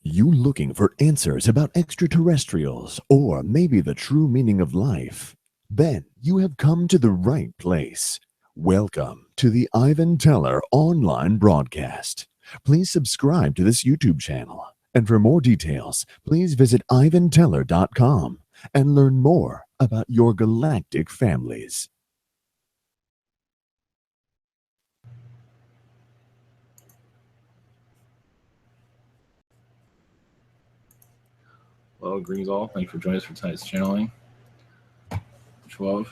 You looking for answers about extraterrestrials or maybe the true meaning of life? Then you have come to the right place. Welcome to the Ivan Teller online broadcast. Please subscribe to this YouTube channel. And for more details, please visit ivanteller.com and learn more about your galactic families. Hello, greetings all. Thank you for joining us for tonight's channeling. 12.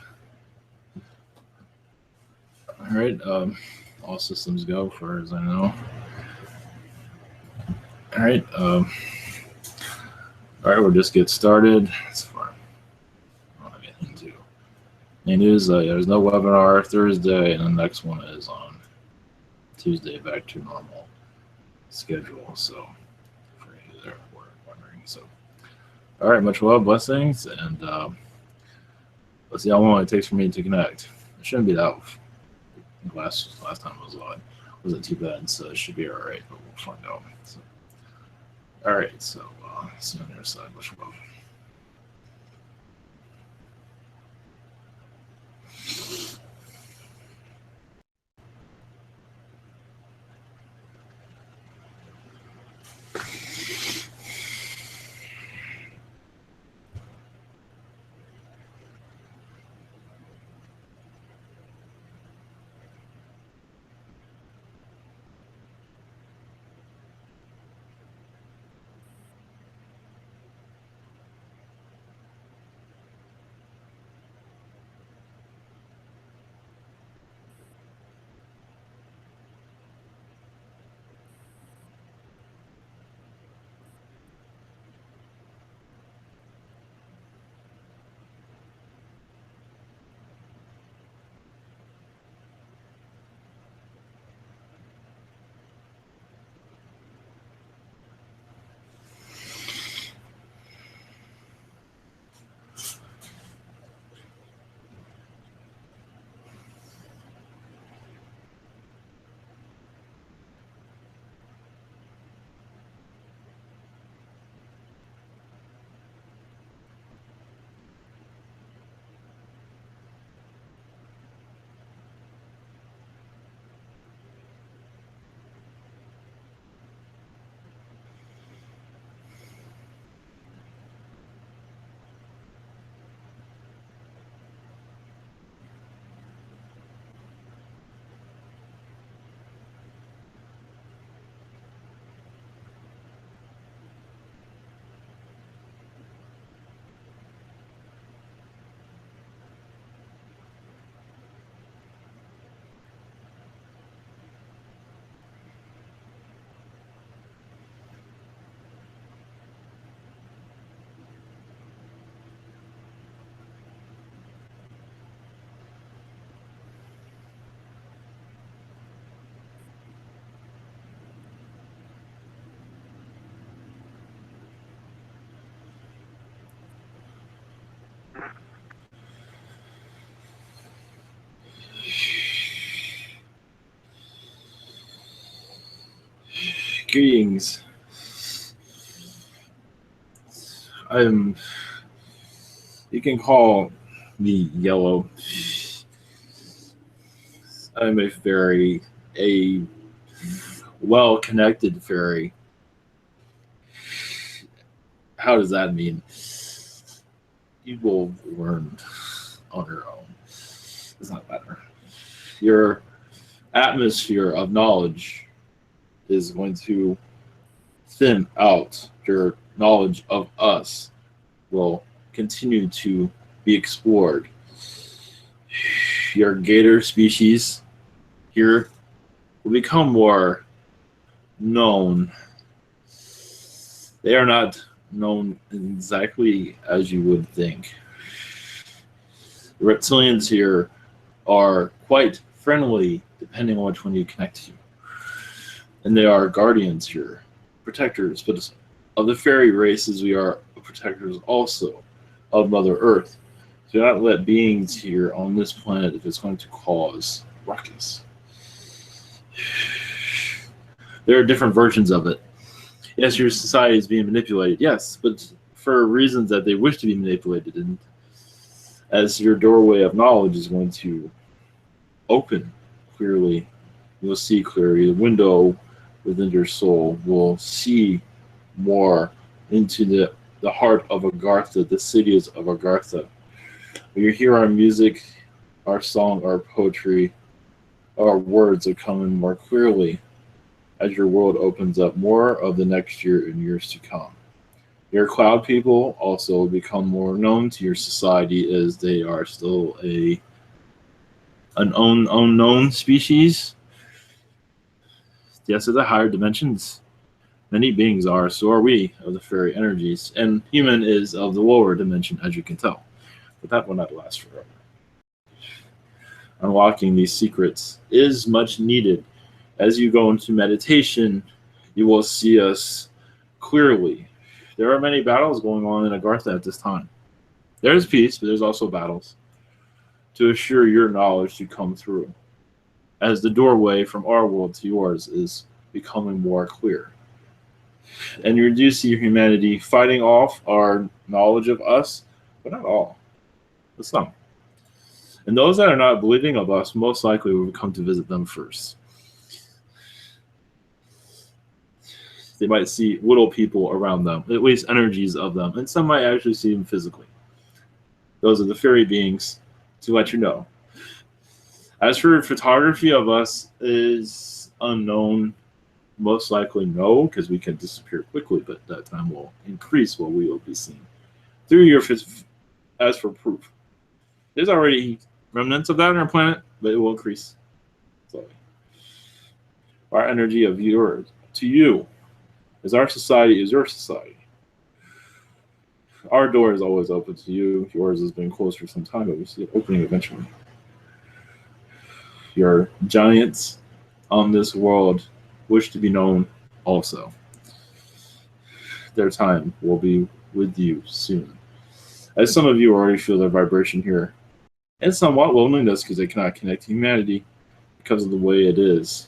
All right, all systems go, as far as I know. All right, we'll just get started. It's far. I don't have anything to. Main news: there's no webinar Thursday, and the next one is on Tuesday, back to normal schedule. So, for you there were wondering, so. All right, much love, blessings, and let's see how long it takes for me to connect. It shouldn't be that. Last time wasn't too bad, so it should be all right. But we'll find out. So, all right, so see you on the other side. Much love. Greetings. You can call me Yellow. I'm a well-connected fairy. How does that mean? You will learn on your own. Does not matter. Your atmosphere of knowledge is going to thin out. Your knowledge of us will continue to be explored. Your gator species here will become more known. They are not known exactly as you would think. The reptilians here are quite friendly, depending on which one you connect to. And they are guardians here, protectors, but of the fairy races, we are protectors also of Mother Earth. Do not let beings here on this planet if it's going to cause ruckus. There are different versions of it. Yes, your society is being manipulated. Yes, but for reasons that they wish to be manipulated, and as your doorway of knowledge is going to open clearly, you'll see clearly. The window within your soul will see more into the heart of Agartha, the cities of Agartha. When you hear our music, our song, our poetry, our words are coming more clearly as your world opens up more of the next year and years to come. Your cloud people also become more known to your society as they are still an unknown species. Yes, it's a higher dimensions. Many beings are, so are we, of the fairy energies, and human is of the lower dimension, as you can tell. But that will not last forever. Unlocking these secrets is much needed. As you go into meditation, you will see us clearly. There are many battles going on in Agartha at this time. There is peace, but there's also battles to assure your knowledge to come through, as the doorway from our world to yours is becoming more clear. And you do see humanity fighting off our knowledge of us, but not all, but some. And those that are not believing of us most likely will come to visit them first. They might see little people around them, at least energies of them, and some might actually see them physically. Those are the fairy beings to let you know. As for photography of us is unknown, most likely no, because we can disappear quickly, but that time will increase what we will be seen. Through your as for proof, there's already remnants of that on our planet, but it will increase slowly. Our energy of yours to you, as our society is your society. Our door is always open to you. Yours has been closed for some time, but we see it opening eventually. Your giants on this world wish to be known also. Their time will be with you soon. As some of you already feel their vibration here, and somewhat loneliness because they cannot connect to humanity because of the way it is.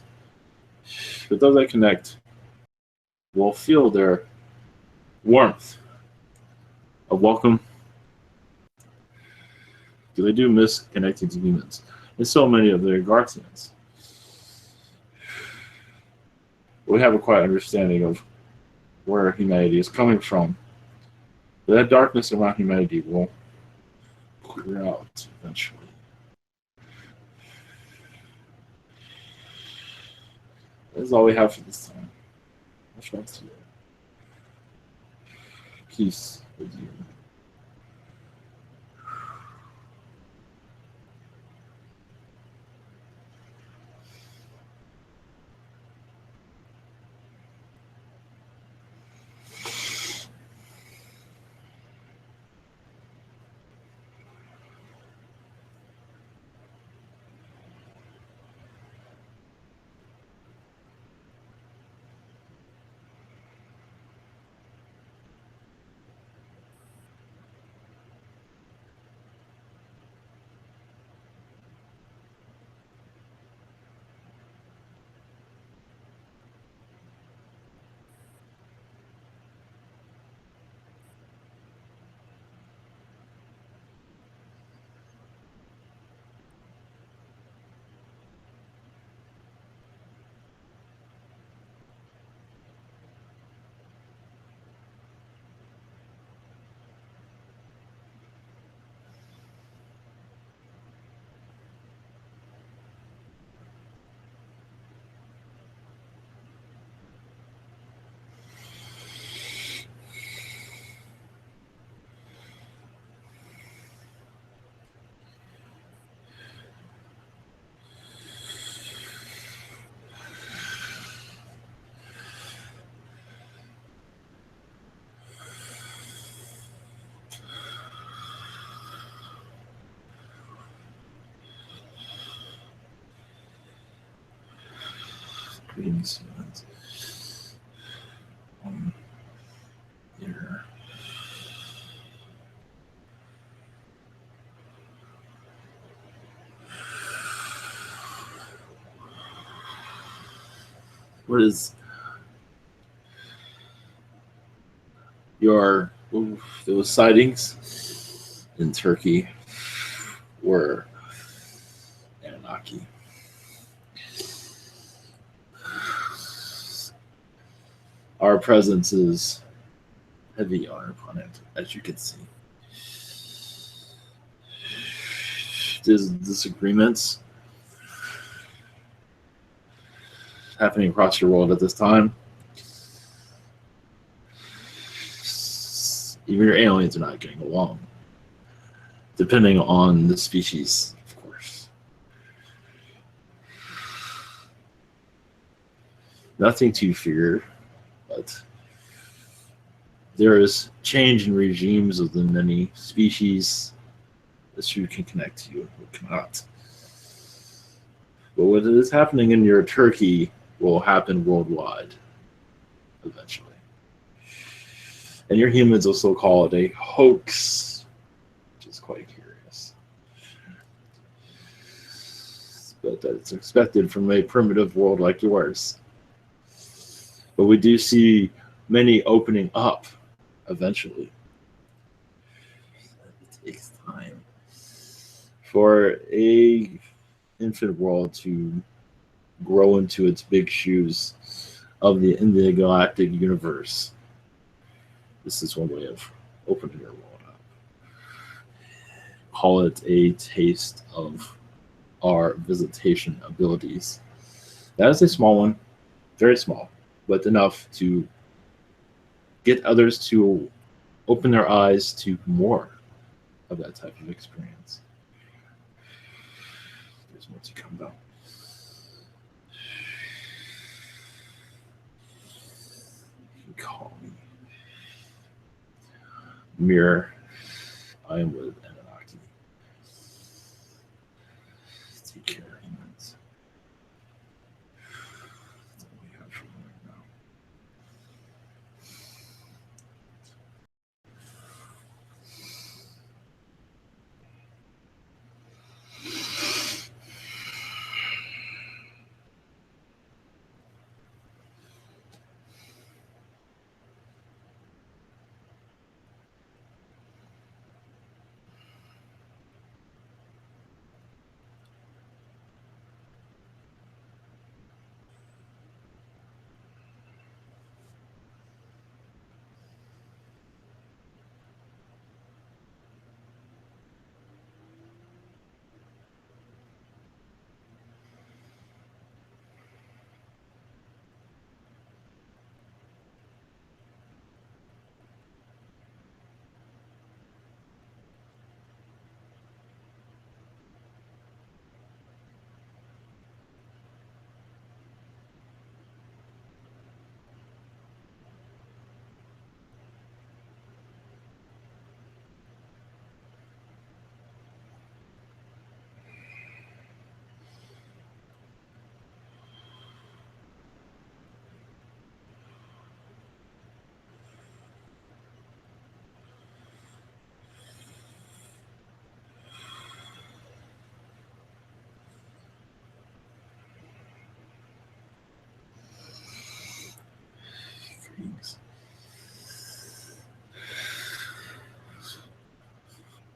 But those that connect will feel their warmth of welcome, because they do miss connecting to humans. And so many of their Garthians. We have a quiet understanding of where humanity is coming from. But that darkness around humanity will clear out eventually. That's all we have for this time. Much love to you. Peace with you. Greetings, humans. Here. What is those sightings in Turkey were Annunaki. Our presence is heavy on our planet, as you can see. There's disagreements happening across your world at this time. Even your aliens are not getting along, depending on the species, of course. Nothing to fear, but there is change in regimes of the many species that you can connect to or cannot. But what is happening in your Turkey will happen worldwide eventually. And your humans also call it a hoax, which is quite curious. But that's expected from a primitive world like yours. But we do see many opening up eventually. It takes time for a infant world to grow into its big shoes in the galactic universe. This is one way of opening your world up. Call it a taste of our visitation abilities. That is a small one, very small, but enough to get others to open their eyes to more of that type of experience. There's more to come though. You can call me Mirror. I am with Annunaki. Take care, humans. That's all we have for right now.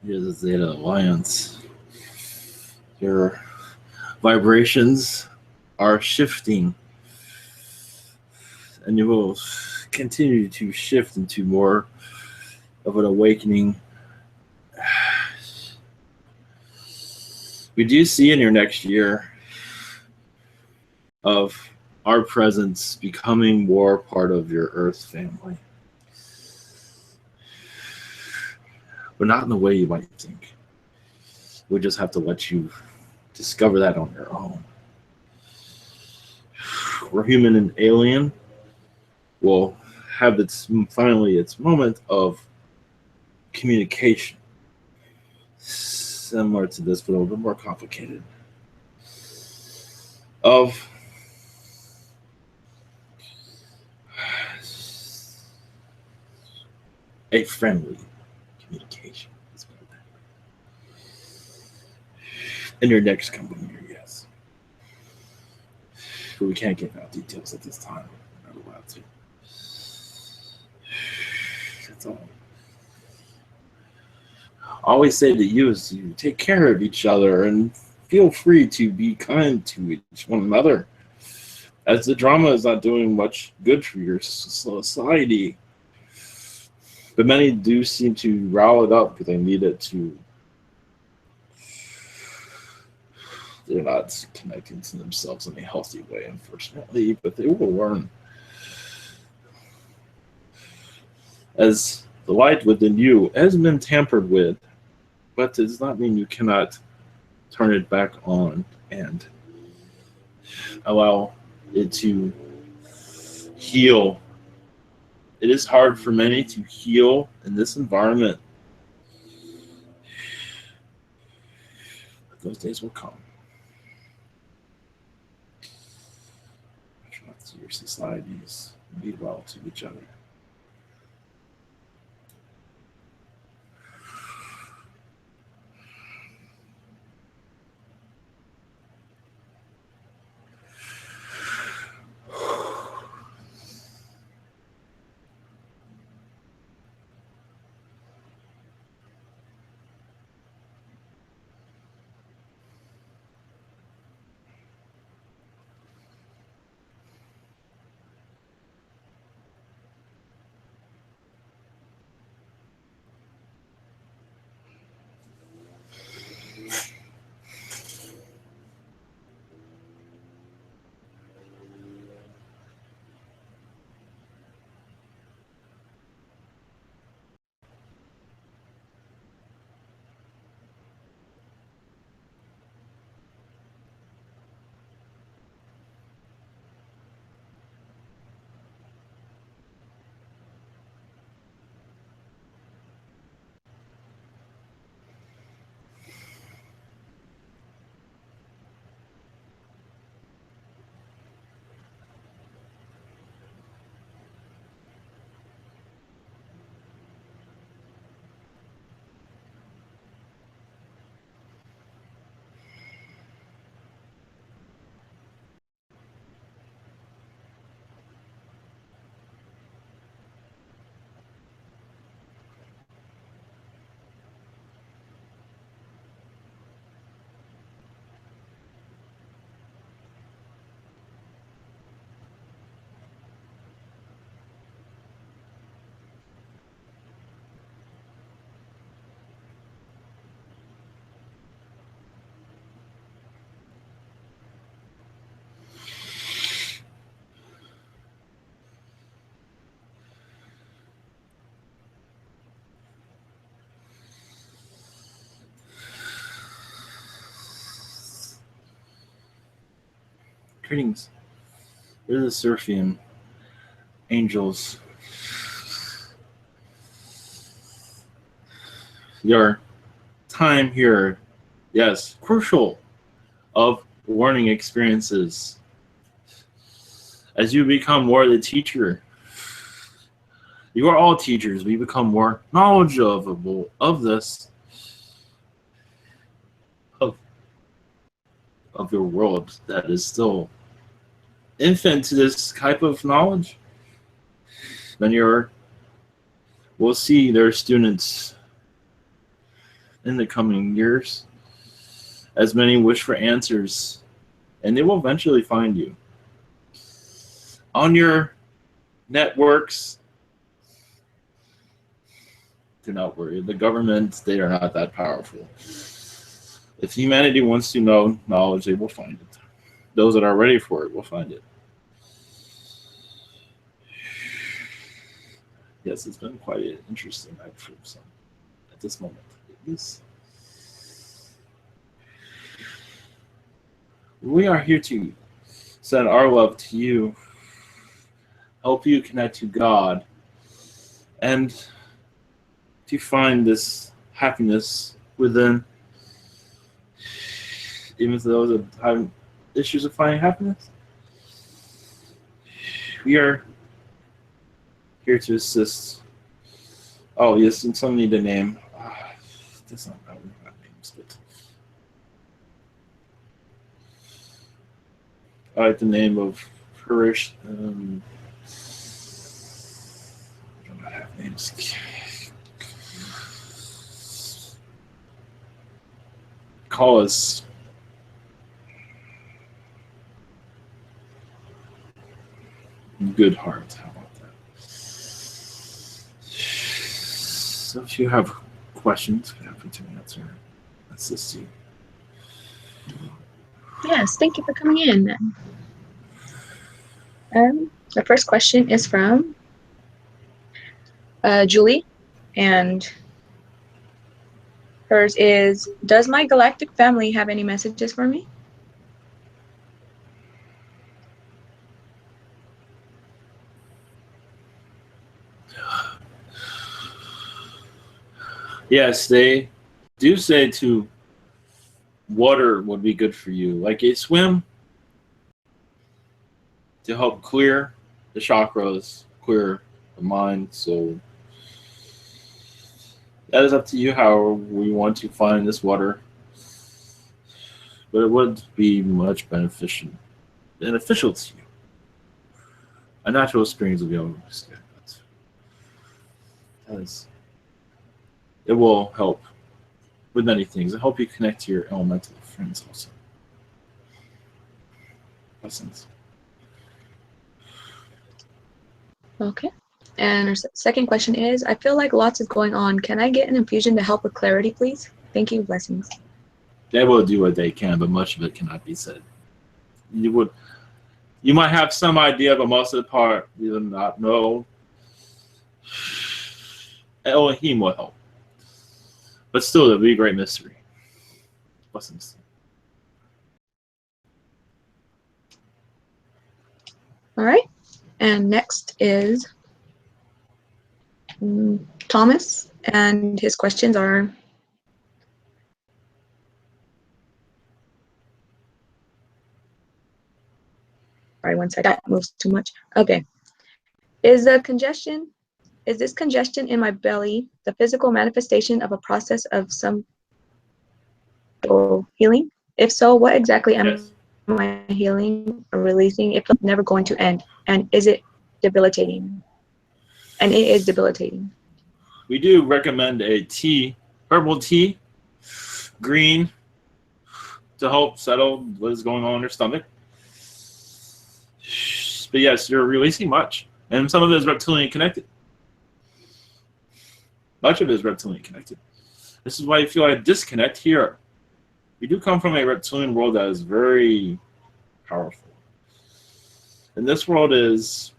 You're the Zeta Alliance. Your vibrations are shifting, and you will continue to shift into more of an awakening. We do see in your next year of our presence becoming more part of your Earth family. But not in the way you might think. We just have to let you discover that on your own. Where human and alien will have finally its moment of communication. Similar to this, but a little bit more complicated. Of a friendly communication. In your next company year, yes. But we can't give out details at this time. We're not allowed to. That's all. I always say to you is to take care of each other and feel free to be kind to each one another, as the drama is not doing much good for your society. But many do seem to rile it up because they need it to. They're not connecting to themselves in a healthy way, unfortunately, but they will learn. As the light within you has been tampered with, but it does not mean you cannot turn it back on and allow it to heal. It is hard for many to heal in this environment, but those days will come. Trust your societies, be well to each other. Greetings. We're the Seraphim angels. Your time here, yes, crucial of learning experiences. As you become more the teacher, you are all teachers. We become more knowledgeable of this, of, of your world that is still infant to this type of knowledge. Then we'll see their students in the coming years, as many wish for answers, and they will eventually find you. On your networks, do not worry. The government, they are not that powerful. If humanity wants to know knowledge, they will find it. Those that are ready for it will find it. Yes, it's been quite an interesting night for some at this moment. It is. We are here to send our love to you, help you connect to God, and to find this happiness within, even for those that have issues of finding happiness. We are here to assist. Oh, yes, and some need a name. That's not how we have names, but I like the name of Harish. I don't have a name. Call us Goodheart. How about that? So if you have questions, I'm happy to answer. Assist you. Yes, thank you for coming in. The first question is from Julie, and hers is, does my galactic family have any messages for me? Yes, they do say to water would be good for you. Like a swim to help clear the chakras, clear the mind. So that is up to you how we want to find this water. But it would be much beneficial to you. A natural experience will be able to get that. It will help with many things. It'll help you connect to your elemental friends also. Lessons. Okay. And our second question is, I feel like lots is going on. Can I get an infusion to help with clarity, please? Thank you. Blessings. They will do what they can, but much of it cannot be said. You might have some idea, but most of the part you do not know. Elohim will help. But still, it'll be a great mystery. Blessings. All right. And next is Thomas, and his questions are, sorry, one second, that moves too much. Okay. Is this congestion in my belly the physical manifestation of a process of some healing? If so, what exactly am I healing or releasing if it's never going to end? And is it debilitating? And it is debilitating. We do recommend a tea, herbal tea, green, to help settle what is going on in your stomach. But yes, you're releasing much. And some of it is reptilian connected. Much of it is reptilian connected. This is why you feel a disconnect here. We do come from a reptilian world that is very powerful. And this world is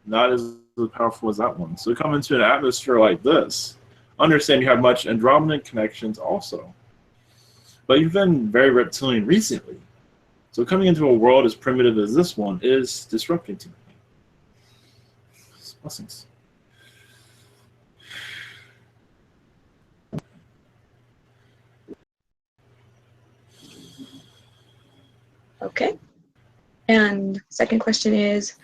not as powerful as that one. So we come into an atmosphere like this. Understand you have much Andromedan connections also. But you've been very reptilian recently. So coming into a world as primitive as this one is disrupting to me. Blessings. Okay. And second question is,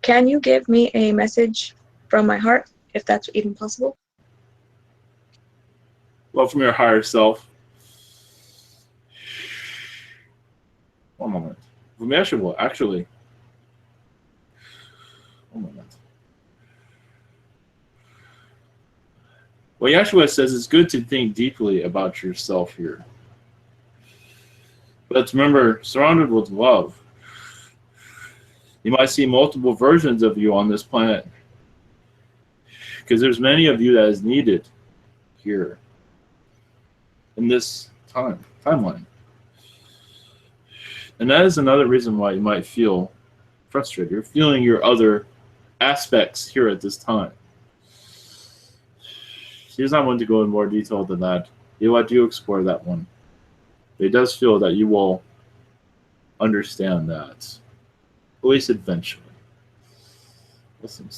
can you give me a message from my heart, if that's even possible? Well, from your higher self. One moment. From Yeshua, actually. One moment. Well, Yeshua says it's good to think deeply about yourself here. But remember, surrounded with love. You might see multiple versions of you on this planet. Because there's many of you that is needed here. In this timeline. And that is another reason why you might feel frustrated. You're feeling your other aspects here at this time. He does not want to go in more detail than that. He'll let you explore that one. But he does feel that you will understand that. At least eventually. Listen.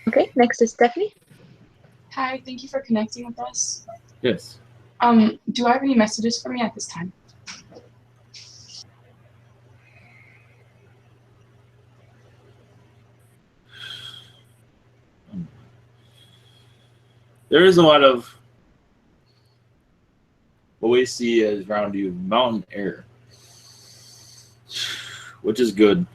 Okay, next is Stephanie. Hi, thank you for connecting with us. Yes. Do I have any messages for me at this time? There is a lot of what we see as around you, mountain air, which is good.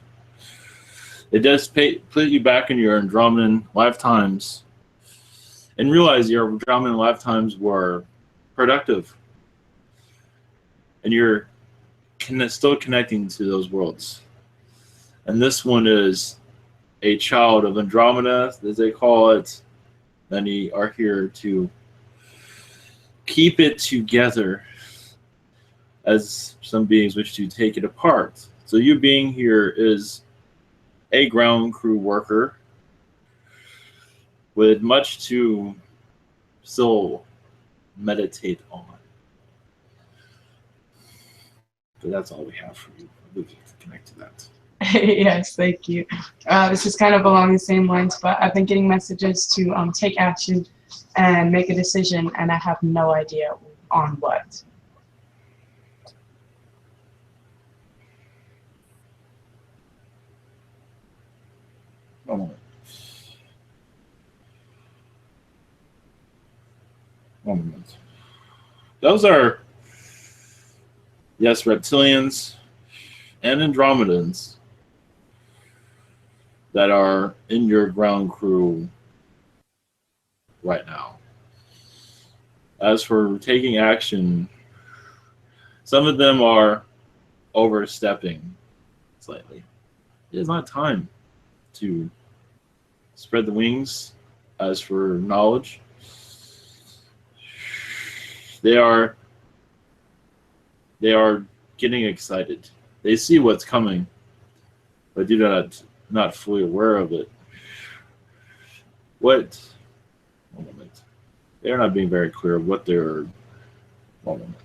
It does put you back in your Andromedan lifetimes and realize your Andromedan lifetimes were productive. And you're still connecting to those worlds. And this one is a child of Andromeda, as they call it. And you are here to keep it together, as some beings wish to take it apart. So you being here is a ground crew worker with much to still meditate on. But that's all we have for you. We can connect to that. Yes, thank you. This is kind of along the same lines, but I've been getting messages to take action and make a decision, and I have no idea on what. One moment. One moment. Those are, yes, reptilians and Andromedans that are in your ground crew right now. As for taking action, some of them are overstepping slightly. It is not time to spread the wings. As for knowledge, they are getting excited. They see what's coming, but do not fully aware of it. What? One moment. They're not being very clear of what they're. One moment.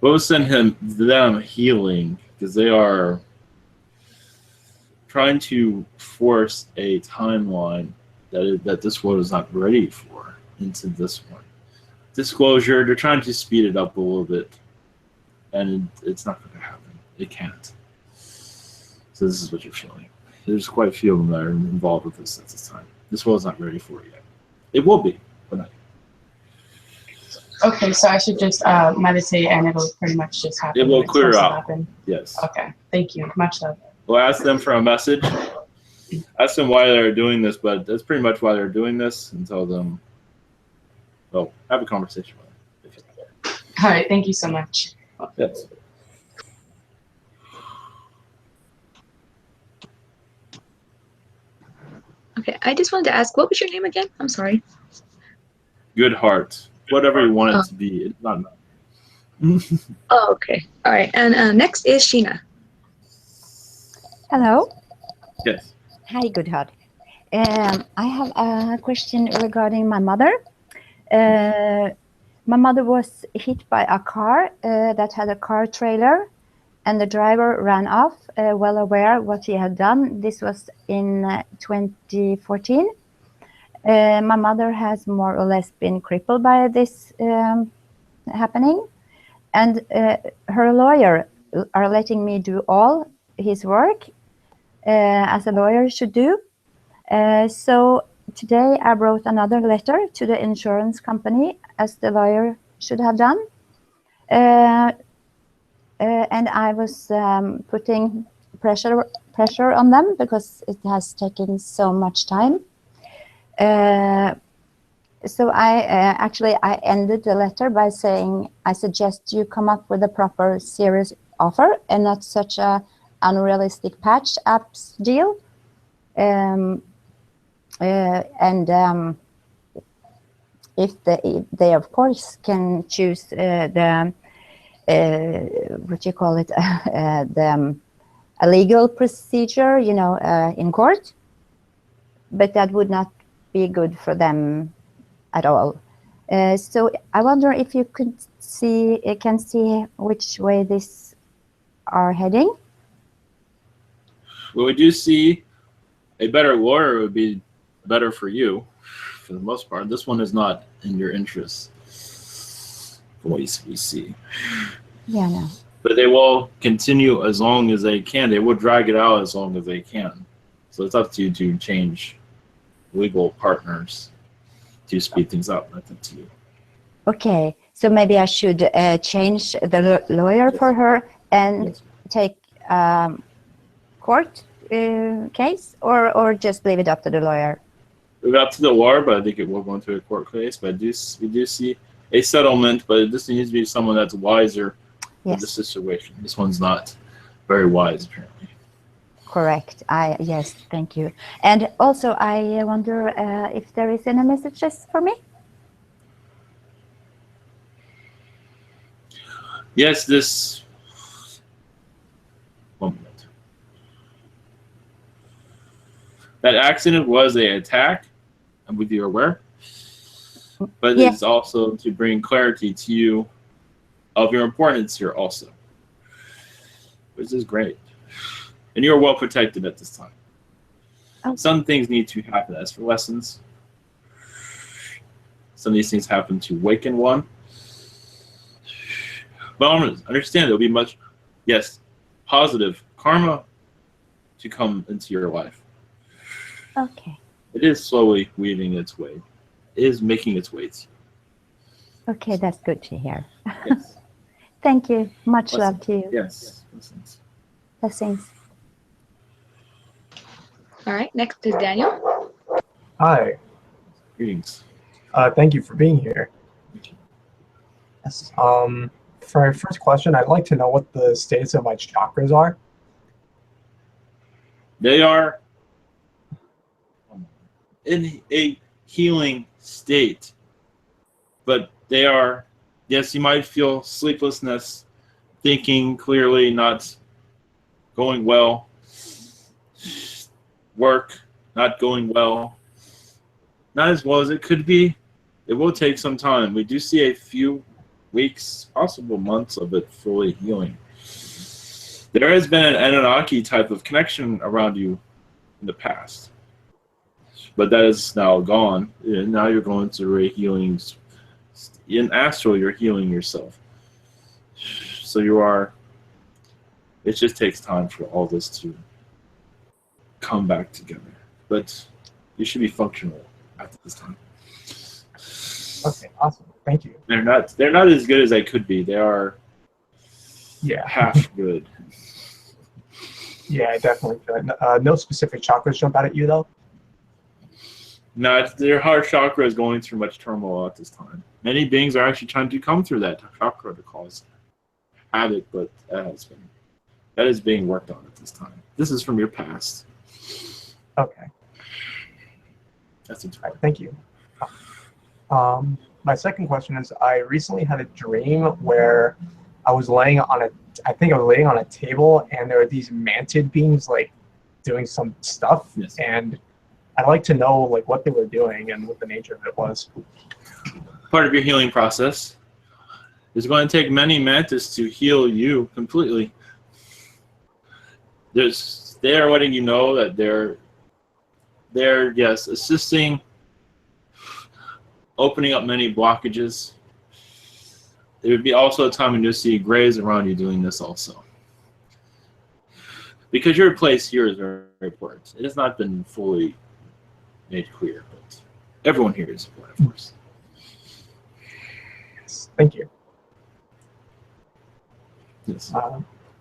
What will send them healing? Because they are trying to force a timeline that this world is not ready for into this one. Disclosure, they're trying to speed it up a little bit, and it's not going to happen. It can't. So this is what you're feeling. There's quite a few of them that are involved with this at this time. This world's not ready for it yet. It will be, but not yet. Okay, so I should just meditate, and it'll pretty much just happen. It will clear out. Happen. Yes. Okay, thank you. Much love. We'll ask them for a message. Ask them why they're doing this, but that's pretty much why they're doing this, and tell them, well, have a conversation with them. All right, thank you so much. Yes. Okay, I just wanted to ask, what was your name again? I'm sorry. Goodheart. Whatever you want it to be. It's not. Oh, okay. All right. And next is Sheena. Hello. Yes. Hi, Goodheart. I have a question regarding my mother. My mother was hit by a car that had a car trailer, and the driver ran off, well aware what he had done. This was in 2014. My mother has more or less been crippled by this happening, and her lawyer are letting me do all his work as a lawyer should do. So today I wrote another letter to the insurance company, as the lawyer should have done. And I was putting pressure on them because it has taken so much time. So I ended the letter by saying, I suggest you come up with a proper serious offer and not such a unrealistic patch apps deal. If they of course can choose the what you call it, the a legal procedure, you know, in court, but that would not be good for them at all. So I wonder if you can see which way this are heading. Well, we do see a better lawyer would be better for you, for the most part. This one is not in your interest, from what we see. Yeah, no. But they will continue as long as they can. They will drag it out as long as they can. So it's up to you to change legal partners to speed things up. That's up to you. Okay, so maybe I should change the lawyer for her and Yes. take court case, or just leave it up to the lawyer? We're up to the war, but I think it will go into a court case. But we do see a settlement, but this needs to be someone that's wiser in the Yes, situation. This one's not very wise, apparently. correct. Yes, thank you. And also, I wonder if there is any messages for me. Yes, this. 1 minute. That accident was an attack. I'm with you aware, but Yeah. it's also to bring clarity to you of your importance here also, which is great. And you're well protected at this time. Oh. Some things need to happen as for lessons. Some of these things happen to awaken one. But understand there'll be much, yes, positive karma to come into your life. Okay. It is slowly weaving its way. It is making its way to you. Okay, that's good to hear. Yes. Thank you. Much Blessings. love to you. Yes. Blessings. Blessings. All right, next is Daniel. Hi. Greetings. Thank you for being here. Yes. For our first question, I'd like to know what the status of my chakras are. They are in a healing state, but they are, yes, you might feel sleeplessness, thinking clearly, not going well, work not going well, not as well as it could be. It will take some time. We do see a few weeks, possible months of it fully healing. There has been an Annunaki type of connection around you in the past, but that is now gone. And now you're going through a healing. In astral, you're healing yourself. So you are. It just takes time for all this to come back together. But you should be functional at this time. Okay, awesome. Thank you. They're not as good as they could be. They are Yeah. half good. Yeah, I definitely feel it. No specific chakras jump out at you, though? No, their heart chakra is going through much turmoil at this time. Many beings are actually trying to come through that chakra to cause havoc, but that is being worked on at this time. This is from your past. Okay. That's All right, thank you. My second question is, I recently had a dream where I was laying on a table, and there were these mantid beings like doing some stuff. Yes. And I'd like to know like what they were doing and what the nature of it was. Part of your healing process is going to take many mantis to heal you completely. They are letting you know that they're yes, assisting, opening up many blockages. There would be also a time when you'll see grays around you doing this also. Because your place here is very, very important. It has not been fully made clear, but everyone here is important, of course. Yes, thank you. Yes.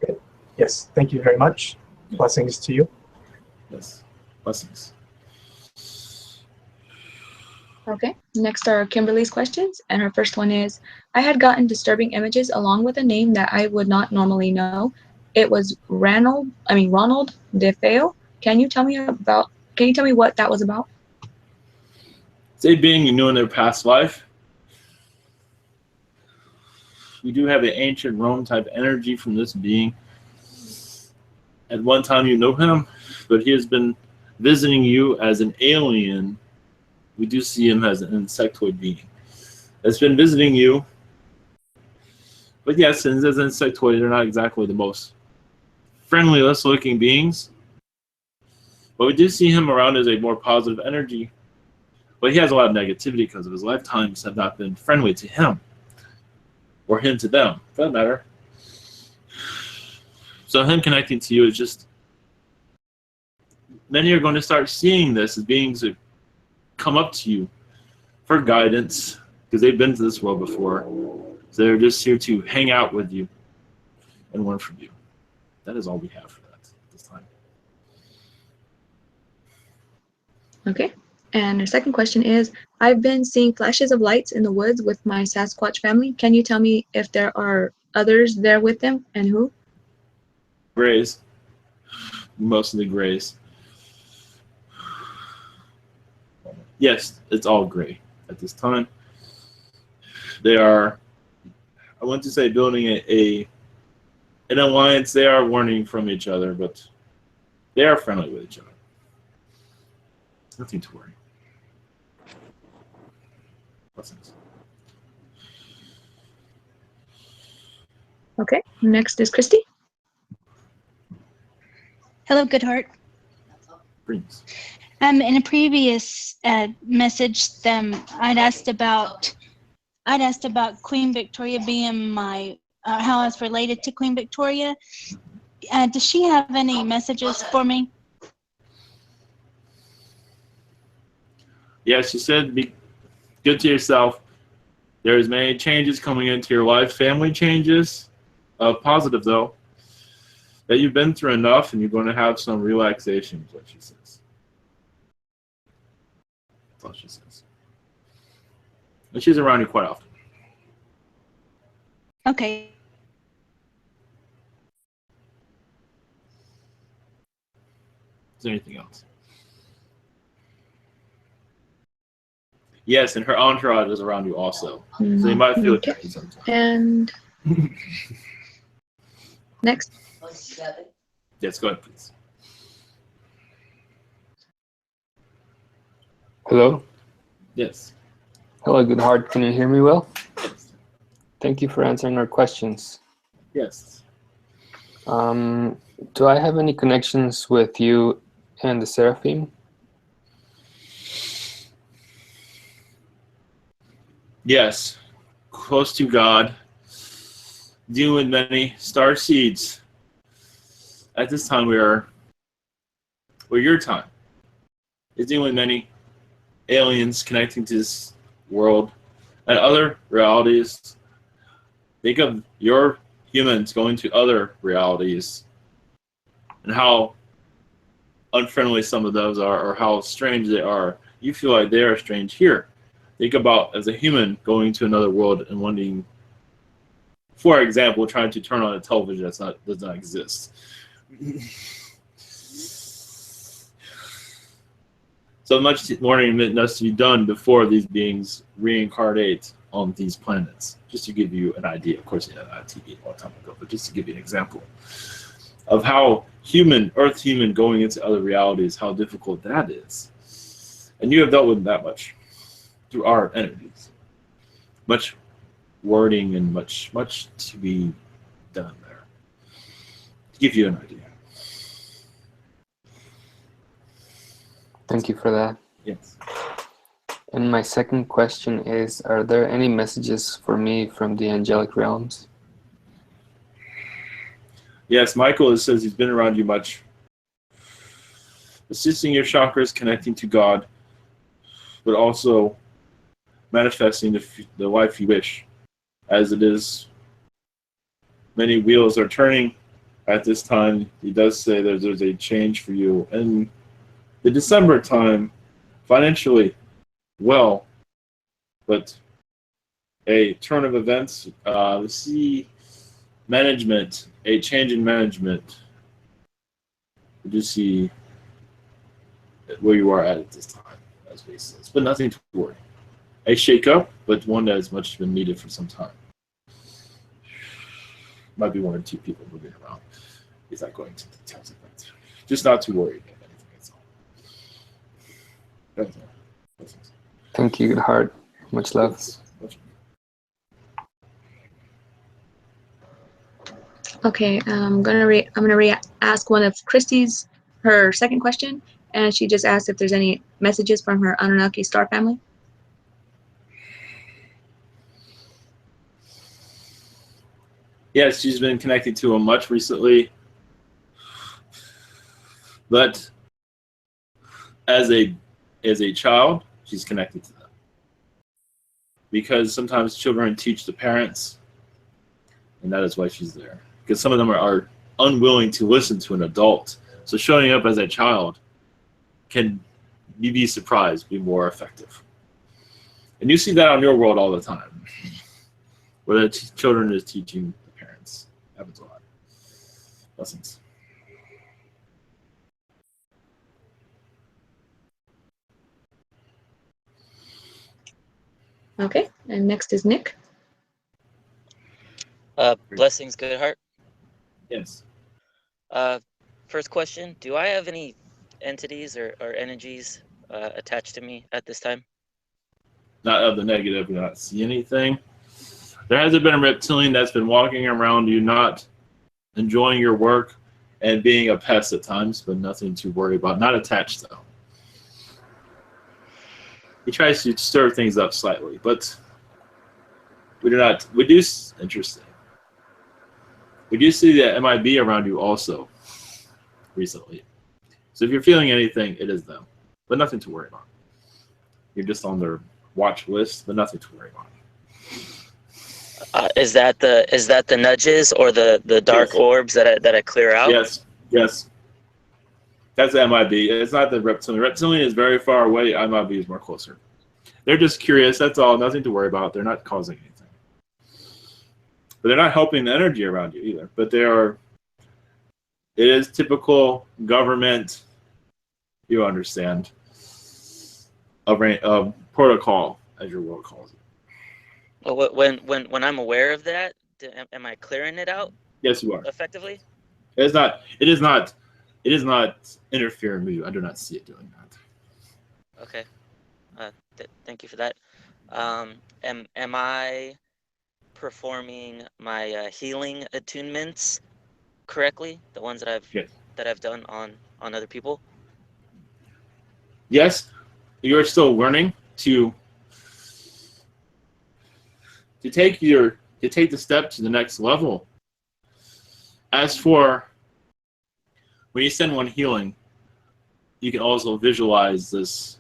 Good. Yes, thank you very much. Blessings to you. Yes. Blessings. Okay, next are Kimberly's questions, and her first one is, I had gotten disturbing images along with a name that I would not normally know. It was Ronald DeFeo. Can you tell me what that was about? It's a being you knew in their past life. We do have an ancient Rome type energy from this being. At one time you know him, but he has been visiting you as an alien. We do see him as an insectoid being that's been visiting you. But yes, as an insectoid, they're not exactly the most friendliest looking beings. But we do see him around as a more positive energy. But he has a lot of negativity because of his lifetimes have not been friendly to him. Or him to them, for that matter. So him connecting to you is just, many are going to start seeing this as beings who come up to you for guidance because they've been to this world before. So they're just here to hang out with you and one from you. That is all we have for that at this time. Okay. And our second question is, I've been seeing flashes of lights in the woods with my Sasquatch family. Can you tell me if there are others there with them and who? Grays. Mostly grays. Yes, it's all gray at this time. They are, I want to say, building an alliance. They are warning from each other, but they are friendly with each other. Nothing to worry. Blessings. Okay. Next is Christy. Hello, Goodheart. Greetings. In a previous message, I'd asked about Queen Victoria being my how I was related to Queen Victoria. Does she have any messages for me? Yes, you said be good to yourself. There's many changes coming into your life, family changes, positive though, that you've been through enough and you're going to have some relaxation, is what she says. That's all she says. And she's around you quite often. Okay. Is there anything else? Yes, and her entourage is around you also. So you might feel attracted sometimes. And next. Yes, go ahead, please. Hello? Yes. Hello, Goodheart. Can you hear me well? Yes. Thank you for answering our questions. Yes. Do I have any connections with you and the Seraphim? Yes. Close to God. Dealing with many star seeds. At this time, your time is dealing with many aliens connecting to this world and other realities. Think of your humans going to other realities and how unfriendly some of those are or how strange they are. You feel like they are strange here. Think about as a human going to another world and wanting, for example, trying to turn on a television does not exist. So much learning must to be done before these beings reincarnate on these planets. Just to give you an idea, of course, you know, on TV a long time ago, but just to give you an example of how Earth human going into other realities, how difficult that is. And you have dealt with that much through our energies. Much wording and much to be done there. To give you an idea. Thank you for that. Yes. And my second question is, are there any messages for me from the angelic realms? Yes, Michael says he's been around you much. Assisting your chakras, connecting to God, but also manifesting the life you wish. As it is, many wheels are turning at this time. He does say that there's a change for you. And the December time, financially, well, but a turn of events, we see management, a change in management. We do see where you are at this time, as we say. But nothing to worry. A shake-up, but one that has much been needed for some time. Might be one or two people moving around. He's not going into details of that. Just not to worry about anything, that's all. Thank you, Goodheart. Much love. Okay, I'm gonna ask one of Christy's her second question, and she just asked if there's any messages from her Annunaki star family. Yes, she's been connected to him much recently, but as a child, she's connected to them because sometimes children teach the parents, and that is why she's there. because some of them are unwilling to listen to an adult. So showing up as a child can, you'd be surprised, be more effective. And you see that on your world all the time, where the children is teaching the parents. Happens a lot. Blessings. Okay, and next is Nick. Blessings, Goodheart. Yes. First question, do I have any entities or energies attached to me at this time? Not of the negative, you not see anything. There hasn't been a reptilian that's been walking around you, not enjoying your work and being a pest at times, but nothing to worry about. Not attached, though. He tries to stir things up slightly, but we do, interesting. We do see the MIB around you also recently. So if you're feeling anything, it is them, but nothing to worry about. You're just on their watch list, but nothing to worry about. Is that the nudges or the dark orbs that I clear out? Yes. That's the MIB. It's not the reptilian. Reptilian is very far away. MIB is more closer. They're just curious. That's all. Nothing to worry about. They're not causing anything. But they're not helping the energy around you either. But they are. It is typical government. You understand. Of protocol, as your world calls it. Well, when I'm aware of that, am I clearing it out? Yes, you are. Effectively? It is not interfering with you. I do not see it doing that. Okay. Thank you for that. Am I performing my healing attunements correctly? The ones that I've done on other people? Yes, you're still learning to take the step to the next level. As for when you send one healing, you can also visualize this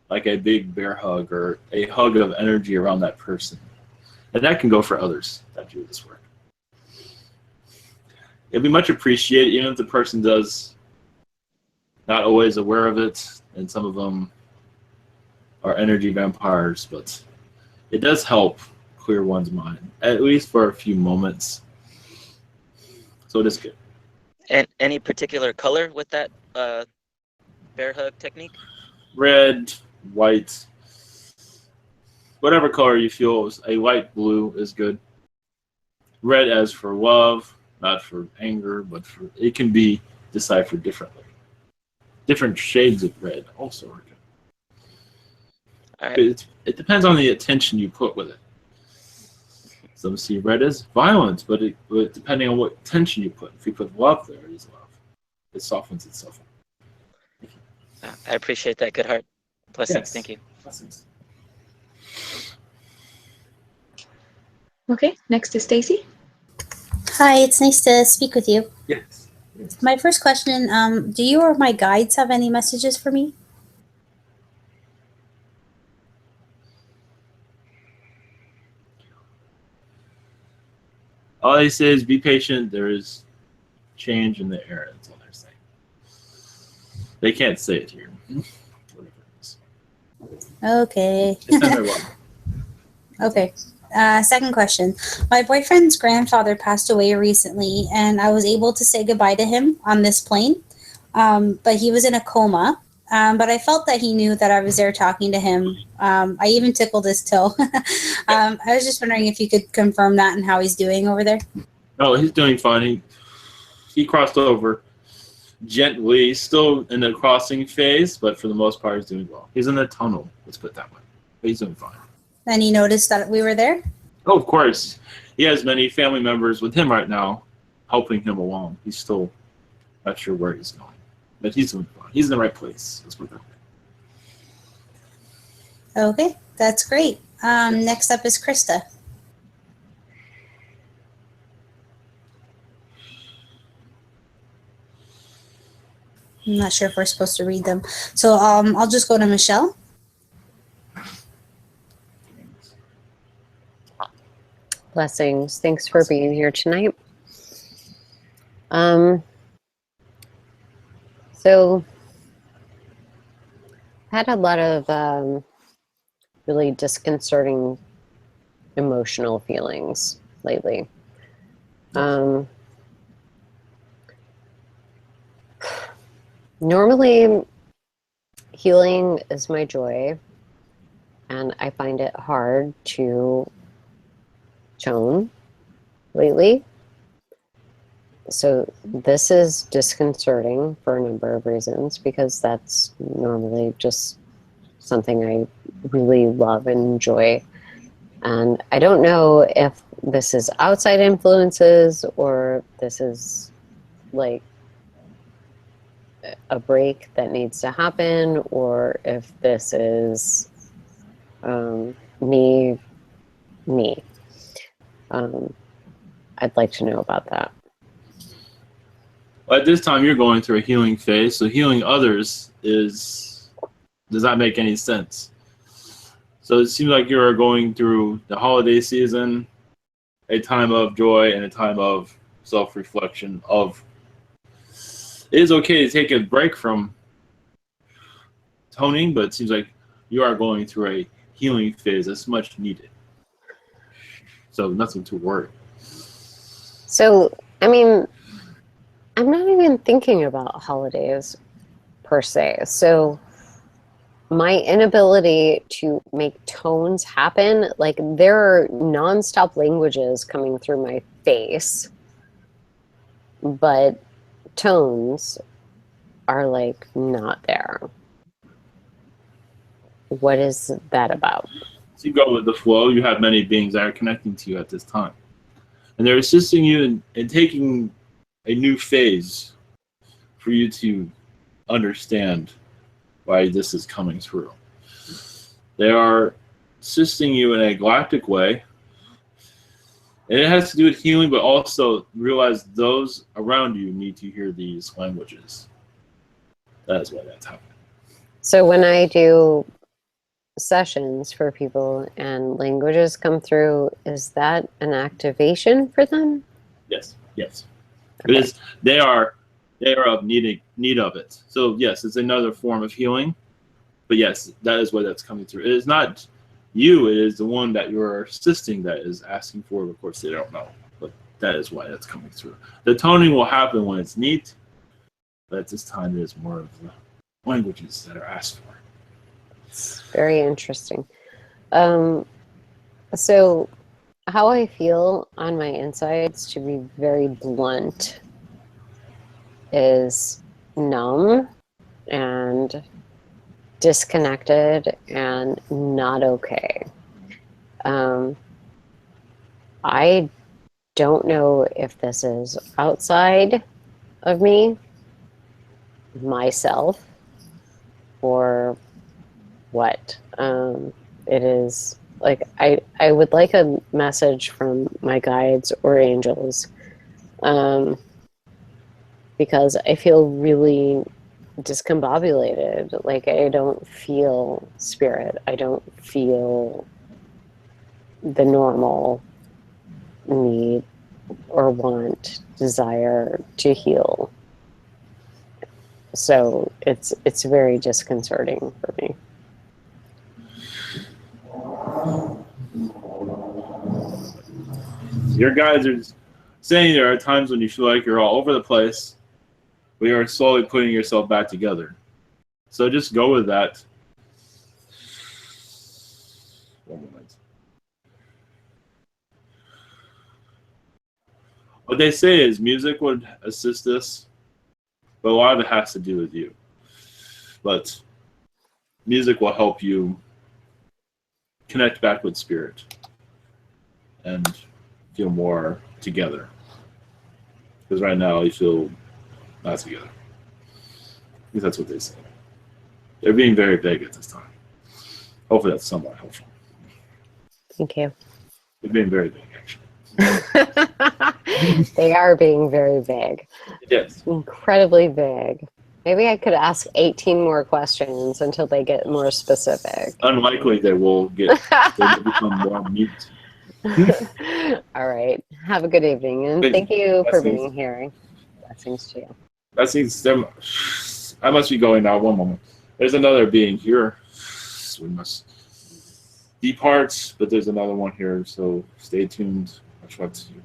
like a big bear hug or a hug of energy around that person. And that can go for others that do this work. It'll be much appreciated, even if the person does not always aware of it, and some of them are energy vampires, but it does help clear one's mind, at least for a few moments. So it is good. And any particular color with that bear hug technique? Red, white, whatever color you feel. A light blue is good. Red as for love, not for anger, but it can be deciphered differently. Different shades of red also are good. All right. It depends on the attention you put with it. Some see red as violence, but depending on what attention you put. If you put love there, it is love. It softens itself. I appreciate that, Goodheart. Blessings. Yes. Thank you. Blessings. Okay, next is Stacy. Hi, it's nice to speak with you. Yes. My first question, do you or my guides have any messages for me? All they say is be patient. There is change in the air. That's all they're saying. They can't say it here. Whatever it is. Okay. It's not very well. Okay. Second question. My boyfriend's grandfather passed away recently, and I was able to say goodbye to him on this plane. But he was in a coma. But I felt that he knew that I was there talking to him. I even tickled his toe. I was just wondering if you could confirm that and how he's doing over there. Oh, he's doing fine. He crossed over gently, still in the crossing phase, but for the most part, he's doing well. He's in the tunnel, let's put it that way. But he's doing fine. And he noticed that we were there? Oh, of course. He has many family members with him right now, helping him along. He's still not sure where he's going. But he's doing fine. He's in the right place. Let's put it that way. Okay, that's great. Next up is Krista. I'm not sure if we're supposed to read them. So I'll just go to Michelle. Blessings. Thanks for being here tonight. So I had a lot of really disconcerting emotional feelings lately. Normally, healing is my joy, and I find it hard to tone lately. So this is disconcerting for a number of reasons, because that's normally just something I really love and enjoy. And I don't know if this is outside influences or this is like a break that needs to happen, or if this is me. I'd like to know about that. Well, at this time, you're going through a healing phase, so healing others does not make any sense. So it seems like you're going through the holiday season, a time of joy and a time of self-reflection of it is okay to take a break from toning, but it seems like you are going through a healing phase that's much needed. So nothing to worry. So, I mean, I'm not even thinking about holidays per se. So my inability to make tones happen, like there are nonstop languages coming through my face, but tones are like not there. What is that about? So you go with the flow. You have many beings that are connecting to you at this time. And they're assisting you in taking a new phase for you to understand why this is coming through. They are assisting you in a galactic way. And it has to do with healing, but also realize those around you need to hear these languages. That is why that's happening. So when I do sessions for people and languages come through, is that an activation for them? Yes, yes. Okay. Because they are of need of it. So yes, it's another form of healing. But yes, that is why that's coming through. It is not you, it is the one that you're assisting that is asking for it. Of course, they don't know. But that is why that's coming through. The toning will happen when it's neat, but at this time it is more of the languages that are asked for. It's very interesting. So how I feel on my insides, to be very blunt, is numb and disconnected and not okay. I don't know if this is outside of me, myself, or what. It is like I would like a message from my guides or angels, because I feel really discombobulated. Like I don't feel spirit. I don't feel the normal need or want, desire to heal. So it's very disconcerting for me. Your guides are saying there are times when you feel like you're all over the place, but you are slowly putting yourself back together. So just go with that. One moment. What they say is music would assist us, but a lot of it has to do with you. But music will help you connect back with spirit and feel more together. Because right now you feel not together. Because that's what they say. They're being very vague at this time. Hopefully that's somewhat helpful. Thank you. They're being very vague, actually. They are being very vague. Yes. Incredibly vague. Maybe I could ask 18 more questions until they get more specific. Unlikely they will become more mute. All right. Have a good evening, and thank you for being here. Blessings to you. Blessings. I must be going now. One moment. There's another being here. So we must depart, but there's another one here. So stay tuned. Much love to you.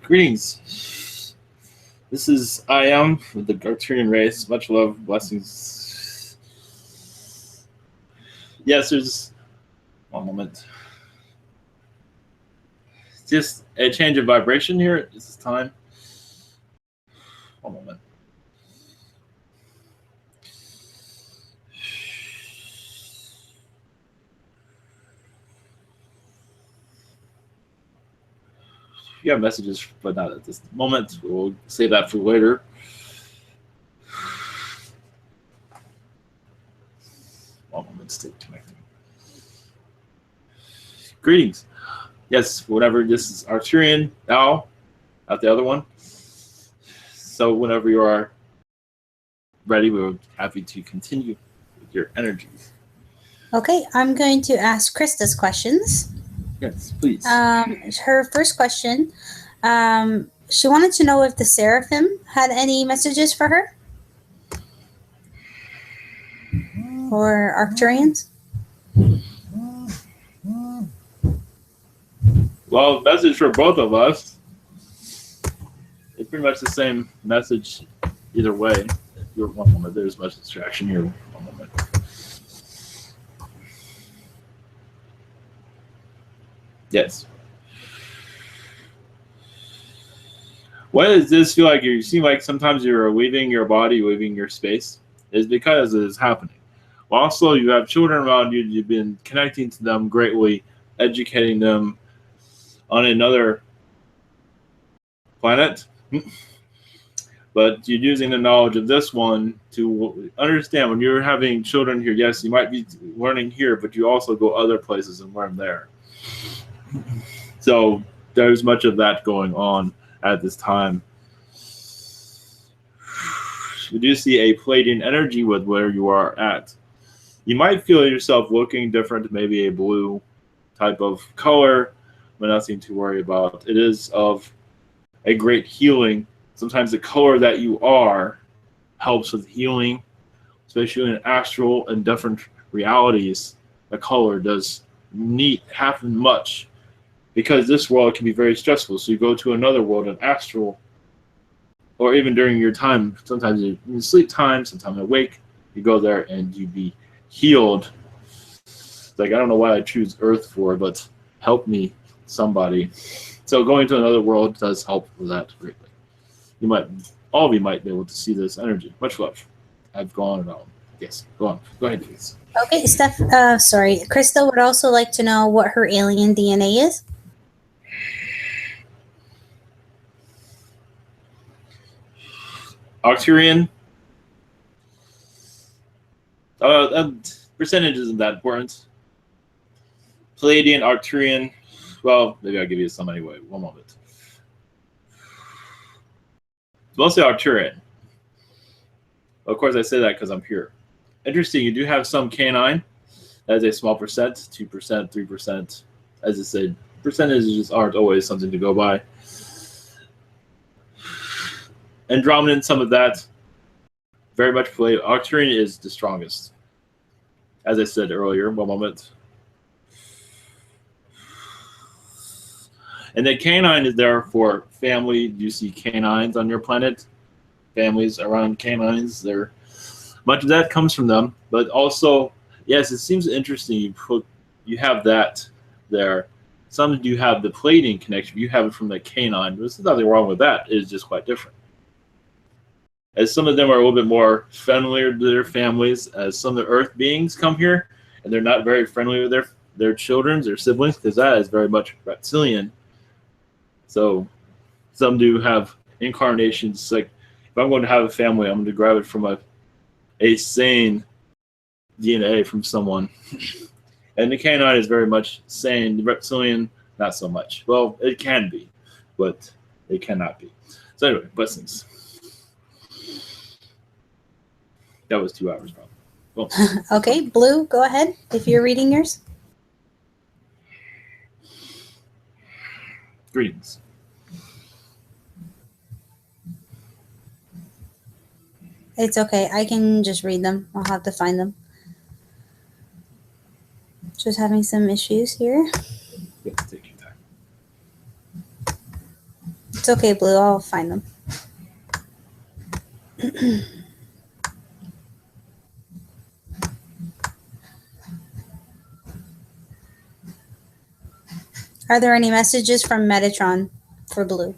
Greetings. This is I am with the Arcturian race. Much love, blessings. Yes, there's one moment. Just a change of vibration here. This is time. One moment. You have messages, but not at this moment. We'll save that for later. One moment, stay connected. Greetings. Yes, whatever. This is Arcturian now, not the other one. So whenever you are ready, we're happy to continue with your energies. Okay, I'm going to ask Krista's questions. Yes, please. Her first question, she wanted to know if the Seraphim had any messages for her or Arcturians. Well, message for both of us. It's pretty much the same message either way. You're one moment. There's much distraction here. One moment. Yes. What does this feel like? You seem like sometimes you're leaving your body, leaving your space. It's because it is happening. Also, you have children around you. You've been connecting to them greatly, educating them on another planet. But you're using the knowledge of this one to understand when you're having children here. Yes, you might be learning here, but you also go other places and learn there. So there's much of that going on at this time. You do see a plating energy with where you are at. You might feel yourself looking different, maybe a blue type of color, but nothing to worry about. It is of a great healing. Sometimes the color that you are helps with healing, especially in astral and different realities. The color does happen much because this world can be very stressful. So you go to another world, an astral, or even during your time, sometimes in sleep time, sometimes awake, you go there and you be healed. Like, I don't know what I choose Earth for, but help me, somebody. So going to another world does help with that greatly. All of you might be able to see this energy. Much love. I've gone on. Yes, go on. Go ahead, please. Okay, Krista would also like to know what her alien DNA is. Arcturian. Percentage isn't that important. Palladian, Arcturian, Well, maybe I'll give you some anyway. One moment. It's mostly Arcturian. Of course, I say that because I'm pure. Interesting, you do have some canine. That is a small percent, 2%, 3%. As I said, percentages aren't always something to go by. Andromedan, some of that. Very much played. Arcturian is the strongest. As I said earlier, one moment. And the canine is there for family. Do you see canines on your planet? Families around canines. There, much of that comes from them. But also, yes, it seems interesting. You have that there. Some do have the plating connection. You have it from the canine. There's nothing wrong with that. It's just quite different. As some of them are a little bit more friendlier to their families, as some of the Earth beings come here, and they're not very friendly with their children, their siblings, because that is very much reptilian. So some do have incarnations. Like if I'm going to have a family, I'm going to grab it from a sane DNA from someone. And the canine is very much sane. The reptilian, not so much. Well, it can be, but it cannot be. So anyway, blessings. That was 2 hours, probably. Well, Okay, Blue, go ahead if you're reading yours. greetings. It's okay. I can just read them. I'll have to find them. Just having some issues here. Yeah, take your time. It's okay, Blue. I'll find them. Are there any messages from Metatron for Blue?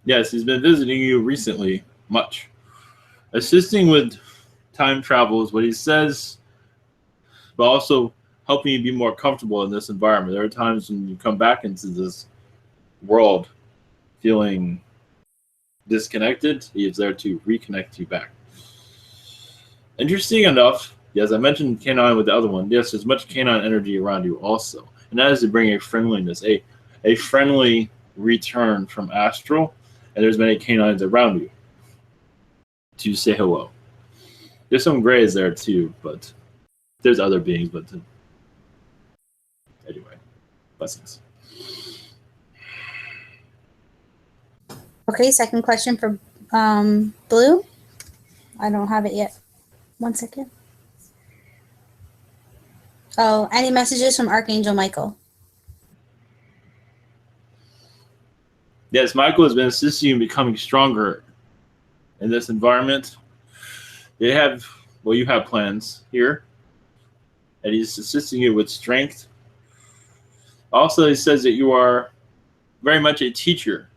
Yes, he's been visiting you recently, much. Assisting with time travel is what he says, but also helping you be more comfortable in this environment. There are times when you come back into this world feeling disconnected. He is there to reconnect you back. Interesting enough, yes, I mentioned canine with the other one. Yes, there's much canine energy around you also. And that is to bring a friendliness, a friendly return from astral. And there's many canines around you to say hello. There's some grays there too, but there's other beings, but anyway, blessings. Okay, second question for Blue. I don't have it yet. 1 second. Oh, any messages from Archangel Michael? Yes, Michael has been assisting you in becoming stronger in this environment. You have plans here, and he's assisting you with strength. Also, he says that you are very much a teacher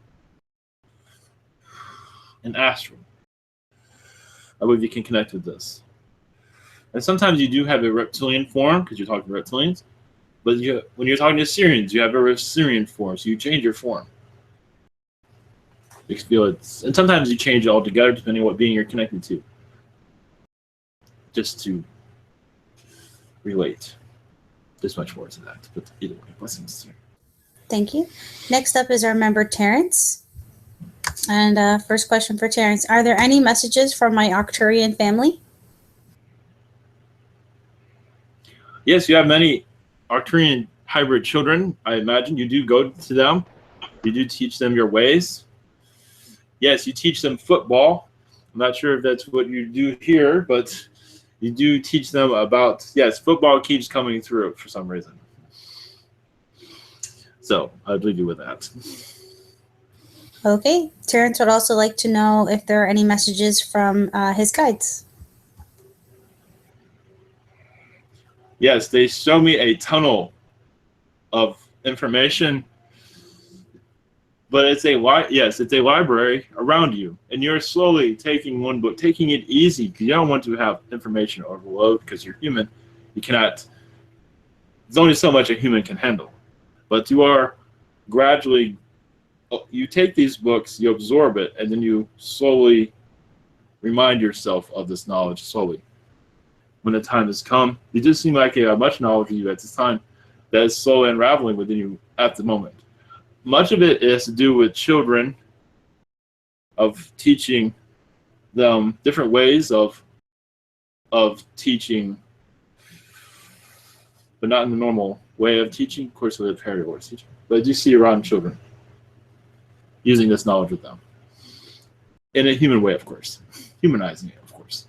in astral. I believe you can connect with this. And sometimes you do have a reptilian form because you're talking to reptilians, but when you're talking to Syrians, you have a Syrian form, so you change your form. You can feel it, and sometimes you change it altogether depending on what being you're connected to. Just to relate. There's much more to that, but either way, blessings to you. Thank you. Next up is our member Terrence. And first question for Terrence. Are there any messages from my Arcturian family? Yes, you have many Arcturian hybrid children. I imagine you do go to them. You do teach them your ways. Yes, you teach them football. I'm not sure if that's what you do here, but you do teach them about, yes, football keeps coming through for some reason. So I'd leave you with that. Okay. Terrence would also like to know if there are any messages from his guides. Yes, they show me a tunnel of information, but it's a library around you, and you're slowly taking one book, taking it easy because you don't want to have information overload because you're human. You cannot. There's only so much a human can handle, but you are gradually. You take these books, you absorb it, and then you slowly remind yourself of this knowledge slowly. when the time has come. You just seem like you have much knowledge of you at this time that is slowly unraveling within you at the moment. Much of it is to do with children, of teaching them different ways of teaching, but not in the normal way of teaching. Of course, we have parallel ways of teaching, but I do see around children using this knowledge with them in a human way, of course, humanizing it, of course,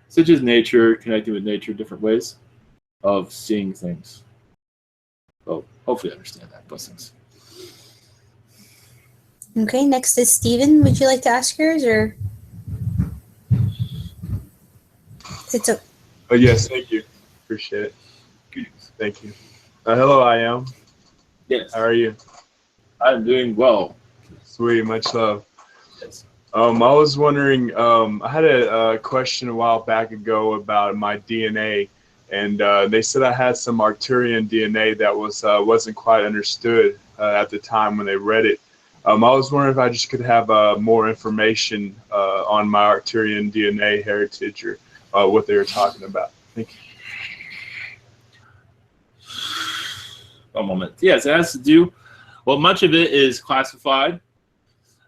such as nature, connecting with nature, different ways of seeing things. Well, hopefully, you understand that. Blessings. Okay, next is Steven. Would you like to ask yours, or it's a Yes, thank you. Appreciate it. Thank you. Hello, I am. Yes. How are you? I'm doing well. Sweet, much love. Yes. I was wondering, I had a question a while back ago about my DNA, and they said I had some Arcturian DNA that wasn't quite understood at the time when they read it. I was wondering if I just could have more information on my Arcturian DNA heritage or what they were talking about. Thank you. A moment. Yes, it has to do. Well, much of it is classified.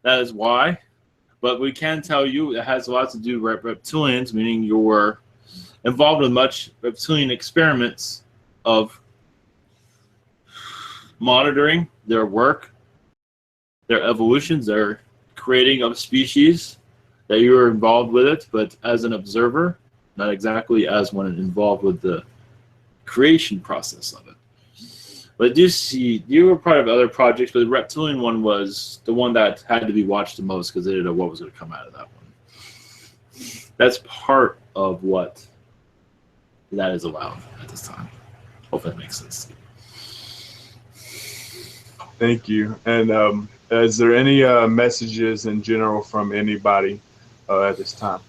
That is why. But we can tell you it has a lot to do with reptilians, meaning you're involved with much reptilian experiments of monitoring their work, their evolutions, their creating of species, that you are involved with it, but as an observer, not exactly as one involved with the creation process of it. But I do see you were part of other projects, but the reptilian one was the one that had to be watched the most because they didn't know what was going to come out of that one. That's part of what that is allowed at this time. Hopefully that makes sense. Thank you. And is there any messages in general from anybody at this time?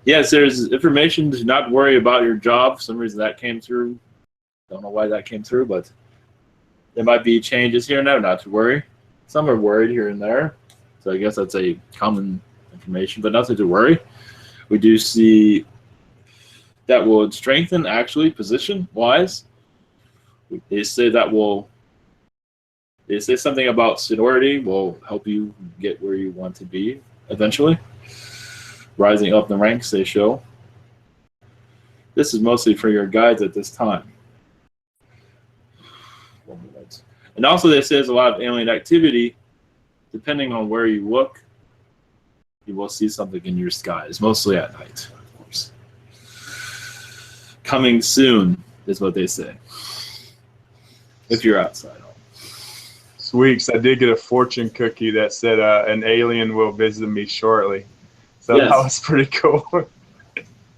Yes, there's information. Do not worry about your job. For some reason that came through. Don't know why that came through, but there might be changes here and there. Not to worry. Some are worried here and there. So I guess that's a common information, but nothing to worry. We do see that will strengthen actually position-wise. They say that will. They say something about seniority will help you get where you want to be eventually. Rising up the ranks, they show. This is mostly for your guides at this time. 1 minute. And also they say there's a lot of alien activity. Depending on where you look, you will see something in your skies, mostly at night, of course. Coming soon is what they say. If you're outside. Sweet. I did get a fortune cookie that said an alien will visit me shortly. So yes. That was pretty cool.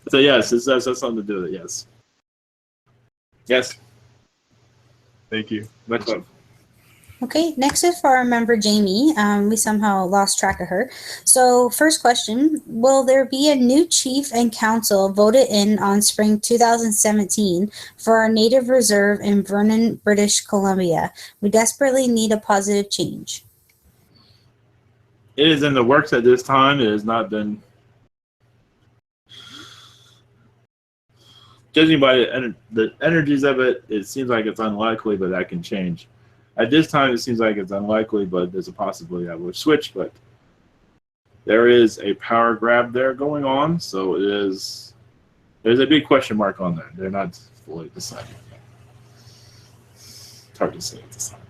So yes, it has something to do with it, yes. Yes. Thank you. Much love. Okay, next is for our member Jamie. We somehow lost track of her. So first question, will there be a new chief and council voted in on spring 2017 for our native reserve in Vernon, British Columbia? We desperately need a positive change. It is in the works at this time. It has not been. Judging by the energies of it, it seems like it's unlikely, but that can change. At this time, it seems like it's unlikely, but there's a possibility that will switch. But there is a power grab there going on, so there's a big question mark on there. They're not fully decided yet. It's hard to say at this time.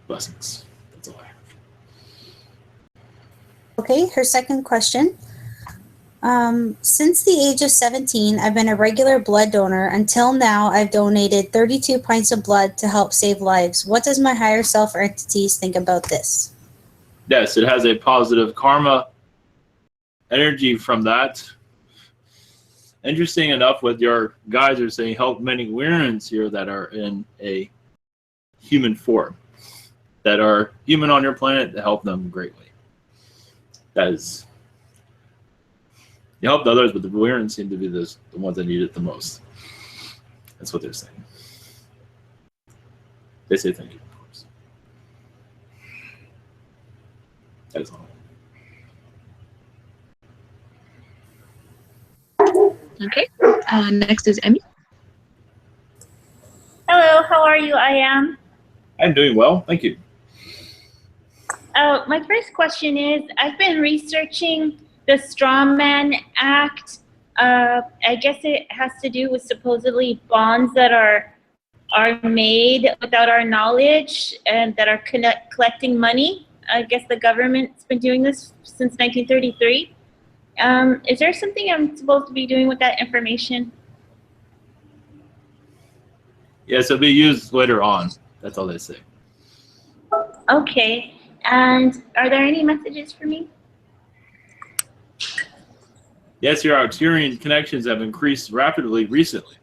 Blessings. That's all I have. Okay, her second question. Since the age of 17, I've been a regular blood donor. Until now, I've donated 32 pints of blood to help save lives. What does my higher self or entities think about this? Yes, it has a positive karma energy from that. Interesting enough, what your guys are saying, help many Wyrens here that are in a human form, that are human on your planet, to help them greatly. That is... You helped others, but the Wyrens seem to be the ones that need it the most. That's what they're saying. They say thank you, of course. That is all. Okay. Next is Emmy. Hello, how are you? I am. I'm doing well, thank you. My first question is, I've been researching the Strawman Act. I guess it has to do with supposedly bonds that are made without our knowledge and that are collecting money. I guess the government's been doing this since 1933. Is there something I'm supposed to be doing with that information? Yes, it'll be used later on. That's all they say. Okay. And are there any messages for me? Yes, your Arcturian connections have increased rapidly recently.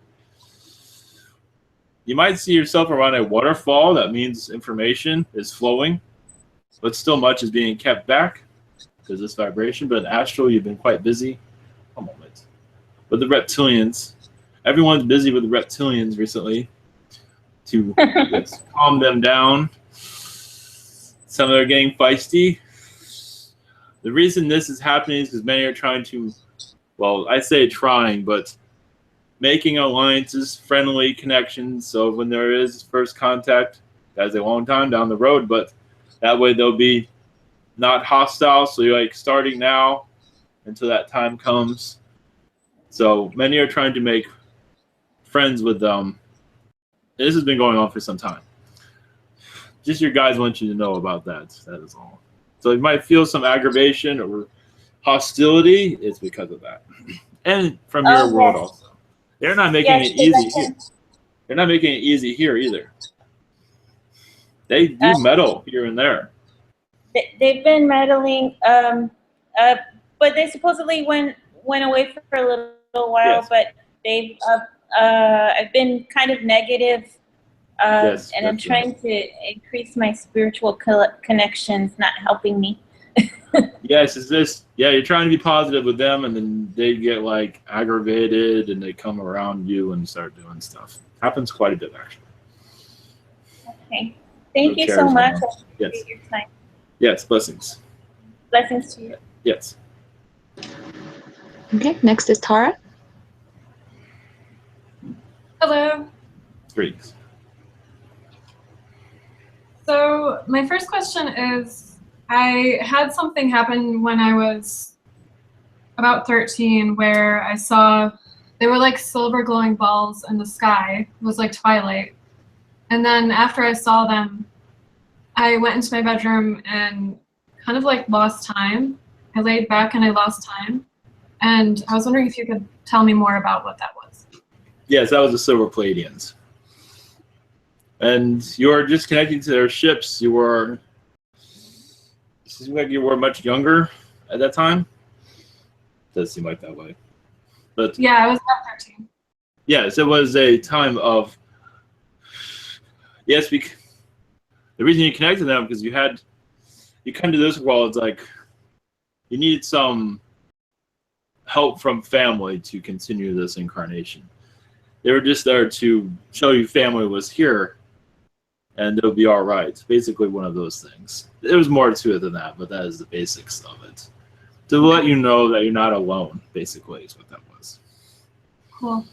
You might see yourself around a waterfall. That means information is flowing, but still much is being kept back because of this vibration. But in astral, you've been quite busy. A moment. With the reptilians. Everyone's busy with the reptilians recently to calm them down. Some are getting feisty. The reason this is happening is because many are trying to, well, I say trying, but making alliances, friendly connections. So when there is first contact, that's a long time down the road, but that way they'll be not hostile. So you're like starting now until that time comes. So many are trying to make friends with them. This has been going on for some time. Just your guys want you to know about that. That is all. So you might feel some aggravation or hostility. It's because of that. And from your world also. They're not making it easy here. They're not making it easy here either. They do meddle here and there. They've been meddling, but they supposedly went away for a little while. Yes. But they've I've been kind of negative, yes, and I'm trying to increase my spiritual connections. Not helping me. Yes, is this? Yeah, you're trying to be positive with them, and then they get like aggravated, and they come around you and start doing stuff. Happens quite a bit, actually. Okay. Thank you so much. I appreciate your time. Yes, blessings. Blessings to you. Yes. Okay, next is Tara. Hello. Greetings. So my first question is, I had something happen when I was about 13 where I saw, they were like silver glowing balls in the sky. It was like twilight. And then after I saw them, I went into my bedroom and kind of like lost time. I laid back and I lost time. And I was wondering if you could tell me more about what that was. Yes, that was the Silver Palladians. And you are just connecting to their ships. You were, it seems like you were much younger at that time. It does seem like that way. But yeah, I was about 13. Yes, it was a time of, yes, because the reason you connected them because you come to this world, it's like you need some help from family to continue this incarnation. They were just there to show you family was here and it'll be all right. Basically one of those things. There was more to it than that, but that is the basics of it. To let you know that you're not alone, basically, is what that was. Cool.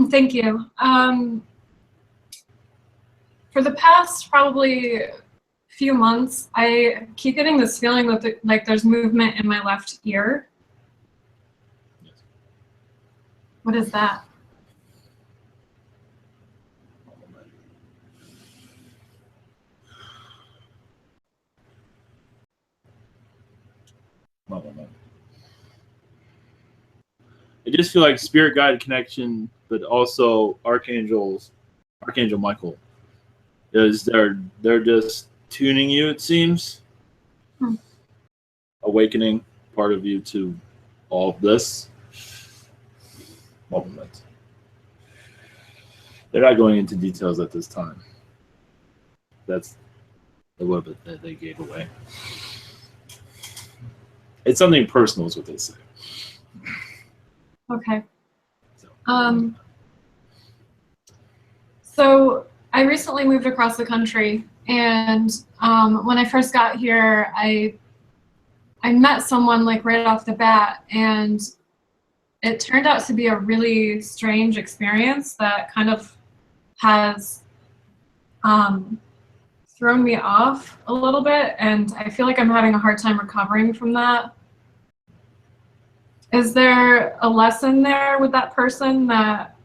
Thank you. For the past probably few months, I keep getting this feeling that like there's movement in my left ear. Yes. What is that? I just feel like spirit guided connection, but also Archangel Michael is they're just tuning you, it seems. Awakening part of you to all of this. Moment. They're not going into details at this time. That's a little bit that they gave away. It's something personal is what they say. Okay. So I recently moved across the country, and when I first got here, I met someone like right off the bat, and it turned out to be a really strange experience that kind of has thrown me off a little bit, and I feel like I'm having a hard time recovering from that. Is there a lesson there with that person that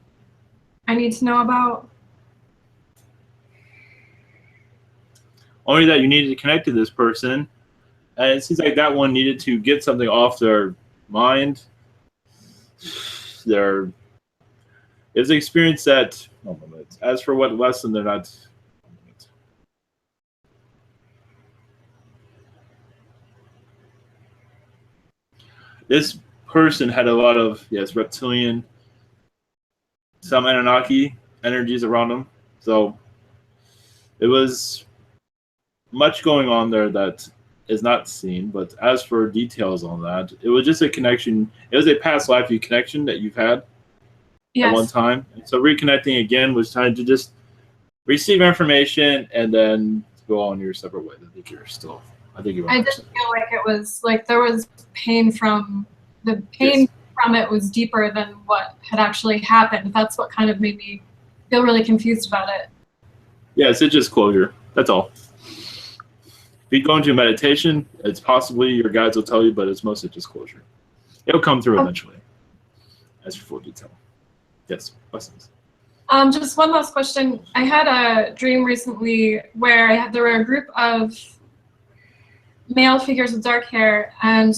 I need to know about? Only that you needed to connect to this person, and it seems like that one needed to get something off their mind. Their it's an experience that. Oh, as for what lesson, they're not. This person had a lot of reptilian, some Annunaki energies around them, so it was much going on there that is not seen. But as for details on that, it was just a connection. It was a past life connection that you've had at one time. And so reconnecting again was trying to just receive information and then go on your separate ways. I think you're still. I did feel like it was like there was pain from the pain from it was deeper than what had actually happened. That's what kind of made me feel really confused about it. Yes, it's just closure. That's all. If you go into meditation, it's possibly your guides will tell you, but it's mostly just closure. It'll come through eventually. As for full detail. Yes, questions. Just one last question. I had a dream recently where there were a group of male figures with dark hair, and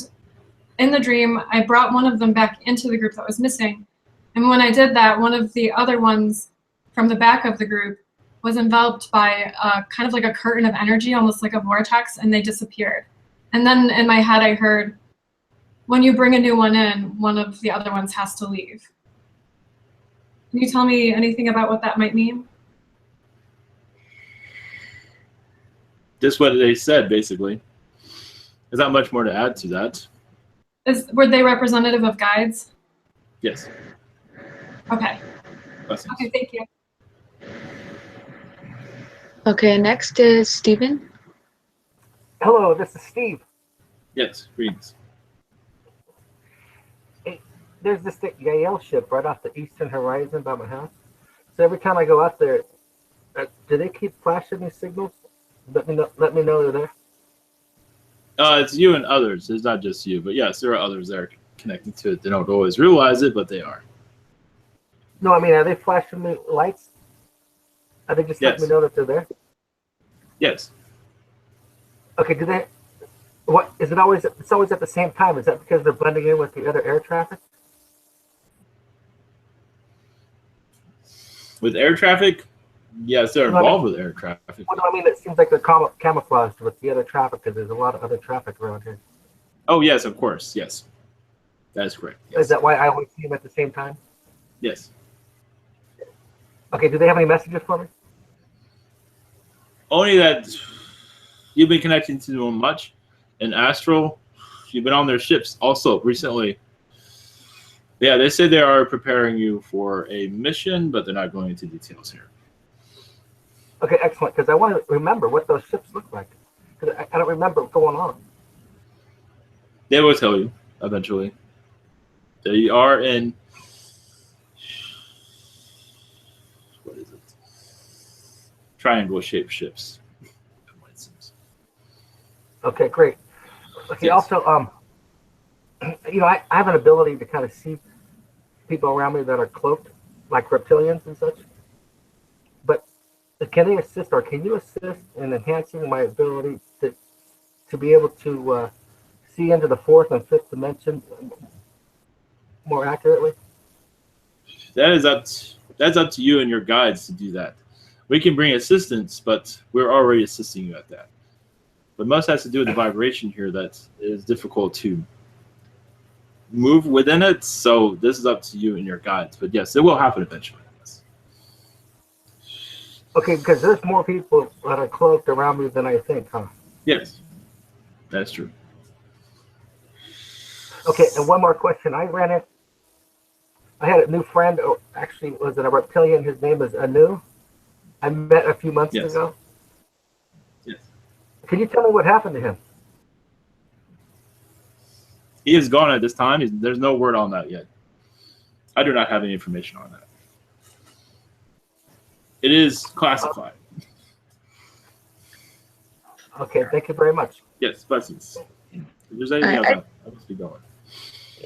in the dream, I brought one of them back into the group that was missing. And when I did that, one of the other ones from the back of the group was enveloped by kind of like a curtain of energy, almost like a vortex, and they disappeared. And then in my head, I heard, when you bring a new one in, one of the other ones has to leave. Can you tell me anything about what that might mean? Just what they said, basically. There's not much more to add to that. Were they representative of guides? Yes. Okay. Blessings. Okay, thank you. Okay, next is Stephen. Hello, this is Steve. Yes, greetings. Hey, there's this Yael ship right off the eastern horizon by my house. So every time I go out there, do they keep flashing me signals? Let me know they're there. It's you and others. It's not just you, but yes, there are others that are connecting to it. They don't always realize it, but they are. No, I mean, are they flashing me lights? Are they just letting me know that they're there? Yes. Okay, do they? What is it always? It's always at the same time. Is that because they're blending in with the other air traffic? With air traffic, yes, they're involved with air traffic. Well, no, I mean, it seems like they're camouflaged with the other traffic because there's a lot of other traffic around here. Oh yes, of course, yes, that is correct. Yes. Is that why I always see them at the same time? Yes. Okay, do they have any messages for me? Only that you've been connecting to them much, and astral, you've been on their ships also recently. Yeah, they say they are preparing you for a mission, but they're not going into details here. Okay, excellent, because I want to remember what those ships look like. Because I don't remember what's going on. They will tell you eventually. They are in. What is it? Triangle-shaped ships. Okay, great. Okay, yes. Also, you know, I have an ability to kind of see people around me that are cloaked, like reptilians and such. But can they assist, or can you assist in enhancing my ability to be able to see into the fourth and fifth dimension more accurately? That's up to you and your guides to do that. We can bring assistance, but we're already assisting you at that. But most has to do with the vibration here that is difficult to move within it. So this is up to you and your guides. But yes, it will happen eventually. Yes. Okay, because there's more people that are cloaked around me than I think, huh? Yes, that's true. Okay, and one more question. I had a new friend, or actually was it a reptilian? His name is Anu. I met a few months ago. Yes. Can you tell me what happened to him? He is gone at this time. There's no word on that yet. I do not have any information on that. It is classified. Okay, thank you very much. Yes, blessings. If there's anything else, I must be going.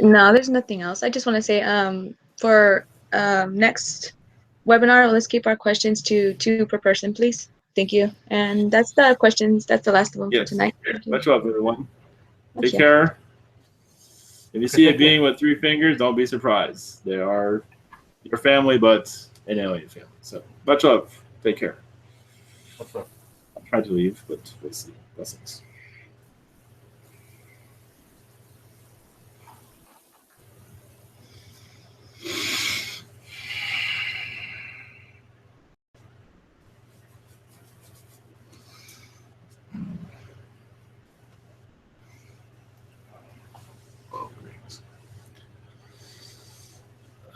No, there's nothing else. I just want to say, for next webinar, let's keep our questions to 2 per person, please. Thank you. And that's the questions. That's the last of them for tonight. Much love, everyone. Take you. care. If you see a being with 3 fingers, don't be surprised. They are your family, but an alien family. So much love. Take care. I tried to leave, but we'll see. Blessings.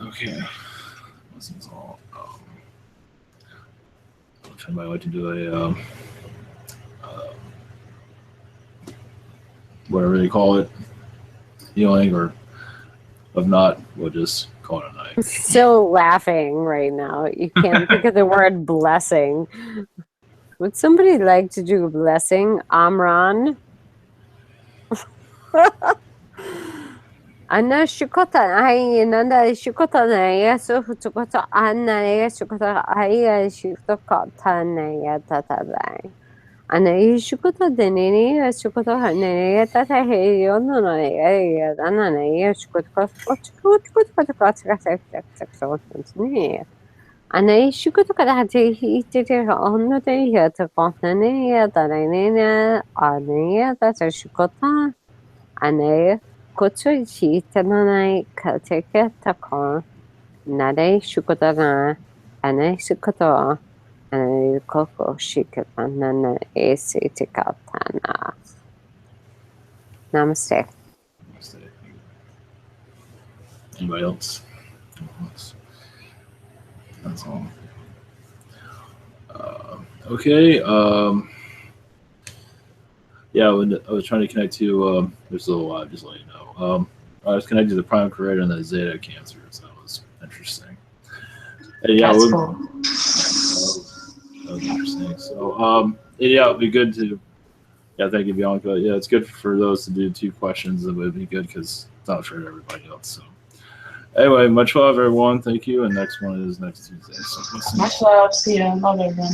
Okay. This is all. If anybody would like to do a whatever they call it, healing, or if not, we'll just call it a night. Still laughing right now. You can't think of the word blessing. Would somebody like to do a blessing? Amran? Ana shukota ai nanda shukota na ya so shukota ana ya shukota ai shukota tana ya tata dai. Ana shukota deneni ya shukota hana ya tata he yo no no ya ana na ya shukota shukota ana shukota kada hati ite onno de ya ta kontane ya darane ya ana ya tata shukota ana Kocho chi tananai kateke takon nare shukotaga ane shukoto ane koko shikatanana esi tikatana. Namaste. Anybody else? That's all. Okay. Yeah, when I was trying to connect to there's a little while, just let you know. I was connected to the prime creator and the Zeta cancer, so that was interesting. And yeah, That's cool. That was interesting. So yeah, it'd be good to thank you, Bianca. Yeah, it's good for those to do 2 questions. It would be good because it's not fair to everybody else. So anyway, much love, everyone. Thank you. And next one is next Tuesday. So Much love. See ya. Love everyone.